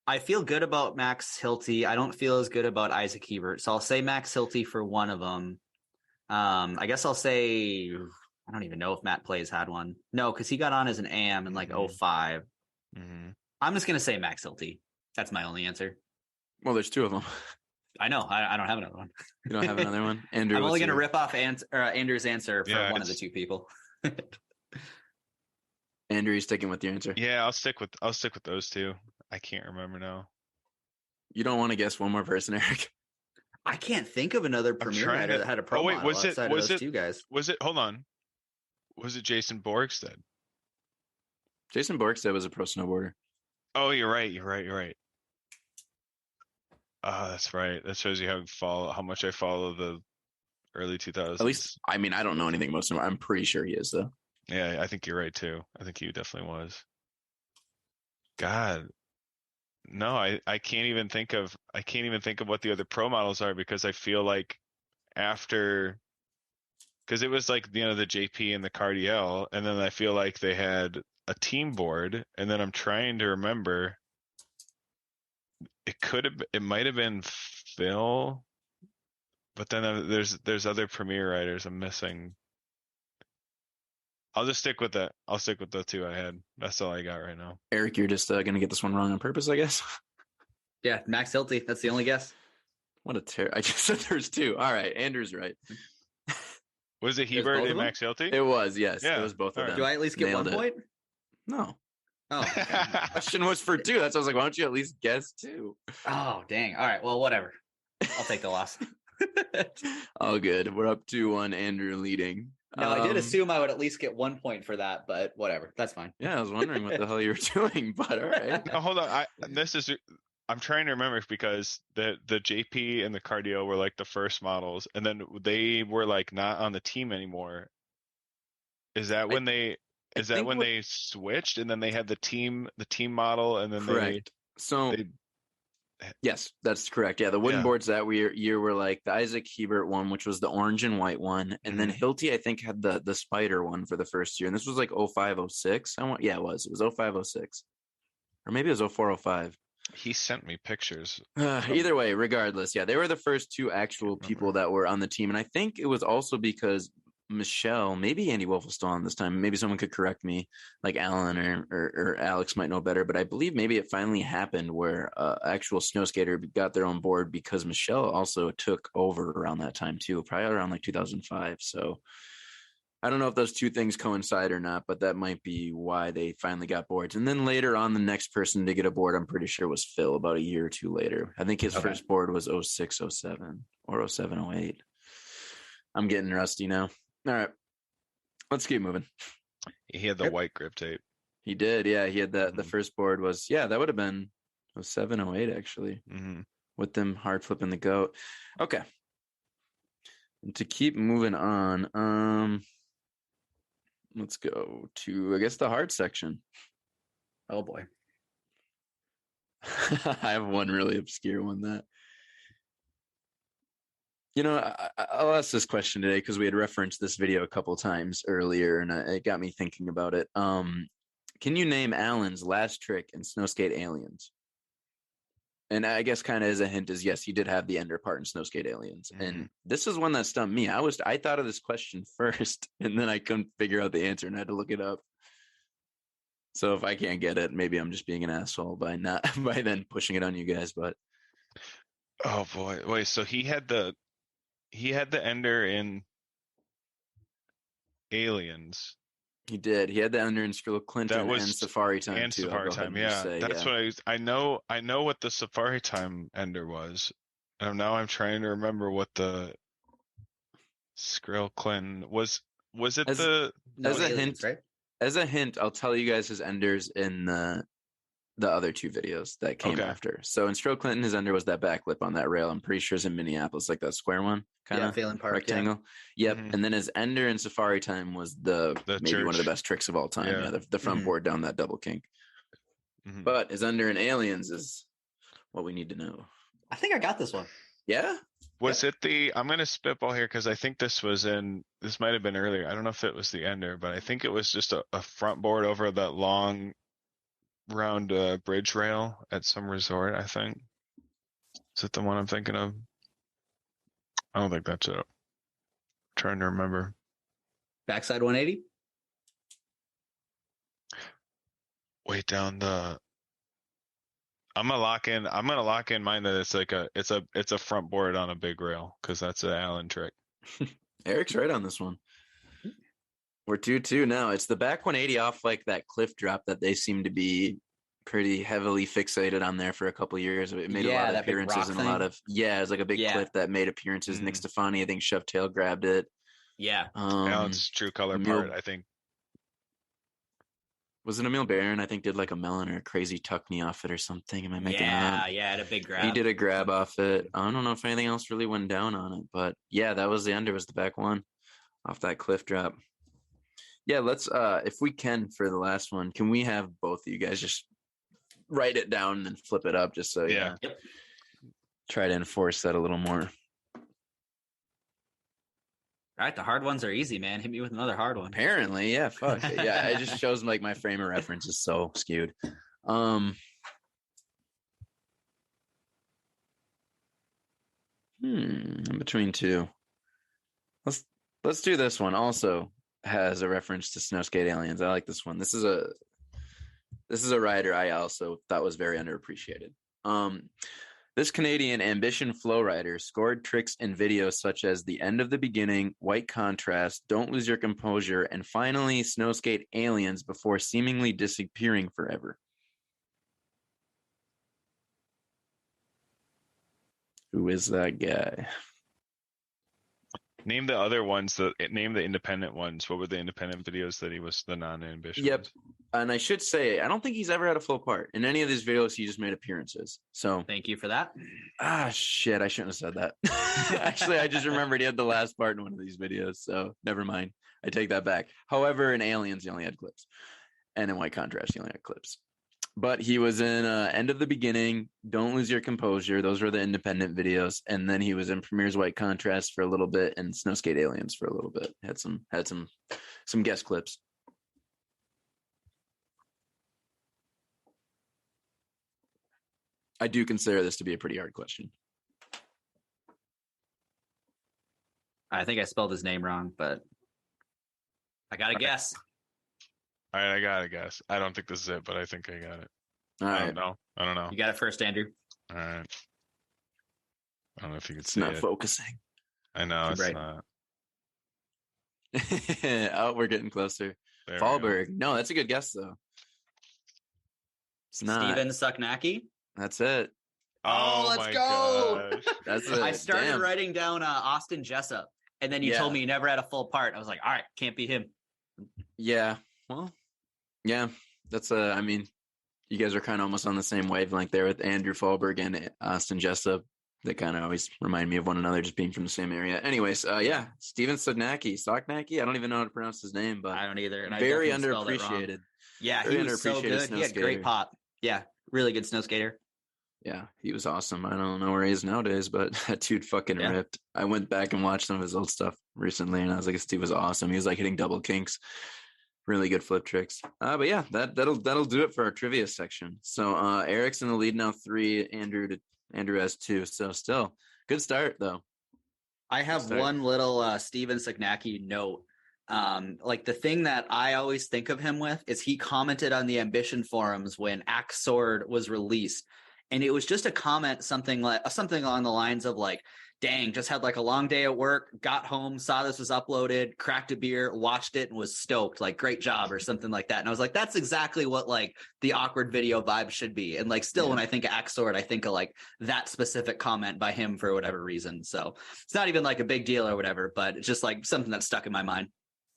I feel good about Max Hilty. I don't feel as good about Isaac Hebert. So I'll say Max Hilty for one of them. I guess I'll say, I don't even know if Matt Plays had one. No, because he got on as an AM in like 05. Mm-hmm. I'm just going to say Max Hilty. That's my only answer. Well, there's two of them. I know. I don't have another one. You don't have another one? Andrew, I'm only going to rip off Andrew's answer for one of the two people. Andrew, you sticking with your answer? Yeah, I'll stick with those two. I can't remember now. You don't want to guess one more person, Eric? I can't think of another premier rider that had a pro model outside of those two guys. Hold on. Was it Jason Borgstead? Jason Borgstead was a pro snowboarder. Oh, you're right. Oh, that's right. That shows you how much I follow the early 2000s. At least, I mean, I don't know anything about snowboard. I'm pretty sure he is, though. Yeah, I think you're right, too. I think he definitely was. God. No, I can't even think of what the other pro models are because I feel like because it was like, you know, the JP and the Cardiel, and then I feel like they had a team board, and then I'm trying to remember. It might have been Phil, but then there's other premier riders I'm missing. I'll just stick with that. I'll stick with the two I had. That's all I got right now. Eric, you're just going to get this one wrong on purpose, I guess. Yeah, Max Hilty. That's the only guess. What a terror. I just said there's two. All right, Andrew's right. Was it Hebert and Max Hilty? It was, yes. Yeah. It was both of them. Do I at least get 1 point? No. Oh. The question was for 2. That's why I was like, why don't you at least guess 2? Oh, dang. All right, well, whatever. I'll take the loss. All good. We're up 2-1, Andrew leading. No, I did assume I would at least get 1 point for that, but whatever. That's fine. Yeah, I was wondering what the hell you were doing, but all right. No, hold on. I'm trying to remember because the JP and the Cardio were like the first models, and then they were like not on the team anymore. Is that when they switched and then they had the team model and then correct. Yes, that's correct. Yeah, the wooden boards that year were like the Isaac Hebert one, which was the orange and white one, and then Hilty I think had the spider one for the first year, and this was like 05-06. It was 05-06, or maybe it was 04-05. He sent me pictures. Either way, regardless, yeah, they were the first two actual people that were on the team, and I think it was also because Michelle, maybe Andy Wolf was still on this time. Maybe someone could correct me, like Alan or Alex might know better. But I believe maybe it finally happened where actual snow skater got their own board because Michelle also took over around that time too, probably around like 2005. So I don't know if those two things coincide or not, but that might be why they finally got boards. And then later on, the next person to get a board, I'm pretty sure was Phil about a year or two later. I think his first board was 06-07 or 07-08. I'm getting rusty now. All right, let's keep moving. He had the white grip tape. He did, yeah. He had the first board was, that would have been 07-08 actually, with them hard flipping the goat. Okay. And to keep moving on, Let's go to, I guess, the hard section. Oh boy. I have one really obscure one that, I'll ask this question today because we had referenced this video a couple times earlier, and it got me thinking about it. Can you name Alan's last trick in Snowskate Aliens? And I guess kind of as a hint is, yes, he did have the ender part in Snowskate Aliens. Mm-hmm. And this is one that stumped me. I thought of this question first, and then I couldn't figure out the answer and I had to look it up. So if I can't get it, maybe I'm just being an asshole by then pushing it on you guys. But oh boy, wait. So he had the ender in Aliens. He did. He had the ender in Skrill Clinton and Safari Time and too. Safari Time, yeah. That's what I know. I know what the Safari Time ender was. And now I'm trying to remember what the Skrill Clinton was. Was it as a hint? Right? As a hint, I'll tell you guys his enders in the other two videos that came after. So in Skrill Clinton, his ender was that backflip on that rail. I'm pretty sure it's in Minneapolis, like that square one, kind of Phelan Park, rectangle. Yeah. Yep. Mm-hmm. And then his ender in Safari Time was maybe church. One of the best tricks of all time. Yeah, the front board down that double kink. Mm-hmm. But his ender in Aliens is what we need to know. I think I got this one. Yeah. Was it I'm going to spitball here because I think this might have been earlier. I don't know if it was the ender, but I think it was just a front board over that long round bridge rail at some resort, I think. Is it the one I'm thinking of? I don't think that's it. I'm trying to remember. Backside 180? Wait, down the I'm gonna lock in mine that it's like it's a front board on a big rail because that's an Allen trick. Eric's right on this one. We're 2-2 now. It's the back 180 off like that cliff drop that they seem to be pretty heavily fixated on there for a couple of years. It made a lot of appearances and a lot of it's like a big cliff that made appearances. Nick Stefani, I think, shoved tail grabbed it. Yeah. Allen's true color part, I think. Was it Emil Barron? I think did like a melon or a crazy tuck knee off it or something. Am I making that up? Yeah, had a big grab. He did a grab off it. I don't know if anything else really went down on it, but yeah, that was the ender, was the back one off that cliff drop. Yeah, let's if we can for the last one, can we have both of you guys just write it down and then flip it up just so Yep. Try to enforce that a little more. All right, the hard ones are easy, man. Hit me with another hard one. Apparently, yeah. Fuck. Yeah, it just shows like my frame of reference is so skewed. I'm between two. Let's do this one. Also has a reference to Snowskate Aliens. I like this one. This is a rider I also thought was very underappreciated. This Canadian ambition flow rider scored tricks in videos such as The End of the Beginning, White Contrast, Don't Lose Your Composure, and finally Snowskate Aliens before seemingly disappearing forever. Who is that guy? Name the other ones. Name the independent ones. What were the independent videos that he was the non-ambition? Yep. And I should say, I don't think he's ever had a full part. In any of these videos, he just made appearances. So thank you for that. Shit. I shouldn't have said that. Actually, I just remembered he had the last part in one of these videos. So never mind. I take that back. However, in Aliens, he only had clips. And in White Contrast, he only had clips. But he was in End of the Beginning, Don't Lose Your Composure. Those were the independent videos. And then he was in Premier's White Contrast for a little bit and Snowskate Aliens for a little bit. Had some guest clips. I do consider this to be a pretty hard question. I think I spelled his name wrong, but I got to guess. All right, I got to guess. I don't think this is it, but I think I got it. All right. I don't know. You got it first, Andrew. All right. I don't know if you could see it. It's not focusing. I know, it's right. not. Oh, we're getting closer. Fallberg. No, that's a good guess, though. It's not. Steven Suknacki. That's it. Oh, let's go. Gosh. That's it. I started writing down Austin Jessup, and then you told me you never had a full part. I was like, all right, can't be him. Yeah. Well, yeah. That's I mean, you guys are kind of almost on the same wavelength there with Andrew Fallberg and Austin Jessup. They kind of always remind me of one another, just being from the same area. Anyways, yeah, Steven Sognacki. I don't even know how to pronounce his name, but I don't either. And very I underappreciated. Yeah, very he was so good. He had great pop. Yeah, really good snow skater. Yeah, he was awesome. I don't know where he is nowadays, but that dude fucking ripped. I went back and watched some of his old stuff recently, and I was like, this dude was awesome. He was like hitting double kinks, really good flip tricks. But yeah, that'll do it for our trivia section. So Eric's in the lead now, 3. Andrew has 2. So still good start though. I have one little Steven Sognacki note. Like the thing that I always think of him with is he commented on the Ambition forums when Axe Sword was released. And it was just a comment, something along the lines of like, dang, just had like a long day at work, got home, saw this was uploaded, cracked a beer, watched it, and was stoked, like, great job, or something like that. And I was like, that's exactly what like the awkward video vibe should be. And like, still, when I think of Axe Sword, I think of like that specific comment by him for whatever reason. So it's not even like a big deal or whatever, but it's just like something that's stuck in my mind.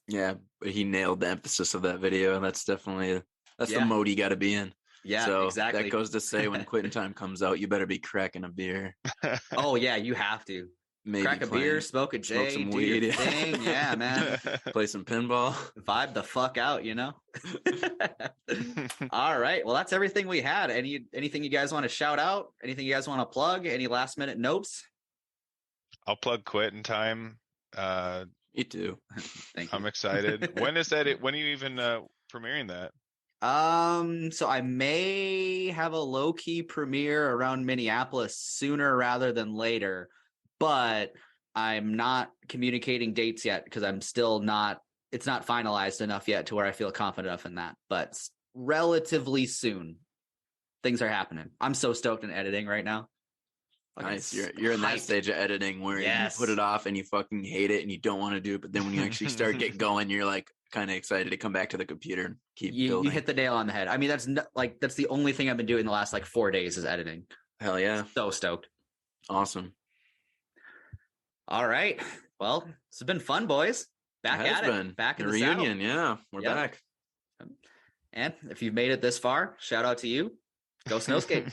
Yeah, but he nailed the emphasis of that video, and that's definitely the mode you got to be in. Yeah, so exactly. That goes to say, when quitting time comes out, you better be cracking a beer. Oh yeah, you have to. Maybe crack a beer, smoke a J, smoke some weed, your thing. Yeah, man. Play some pinball. Vibe the fuck out, you know? All right. Well, that's everything we had. Anything you guys want to shout out? Anything you guys want to plug? Any last minute notes? I'll plug Quitting Time. Me too. Thank you. I'm excited. When is that? When are you even premiering that? So I may have a low-key premiere around Minneapolis sooner rather than later, but I'm not communicating dates yet because I'm still it's not finalized enough yet to where I feel confident enough in that, but relatively soon things are happening. I'm so stoked in editing right now. Nice. You're in that stage of editing where you put it off and you fucking hate it and you don't want to do it, but then when you actually start getting going, you're like kind of excited to come back to the computer and keep building. You hit the nail on the head. I mean, that's the only thing I've been doing the last like 4 days is editing. Hell yeah. So stoked. Awesome. All right. Well, it's been fun, boys. Back at it. Back in the reunion. Saddle. Yeah, we're back. And if you've made it this far, shout out to you. Go snowskate.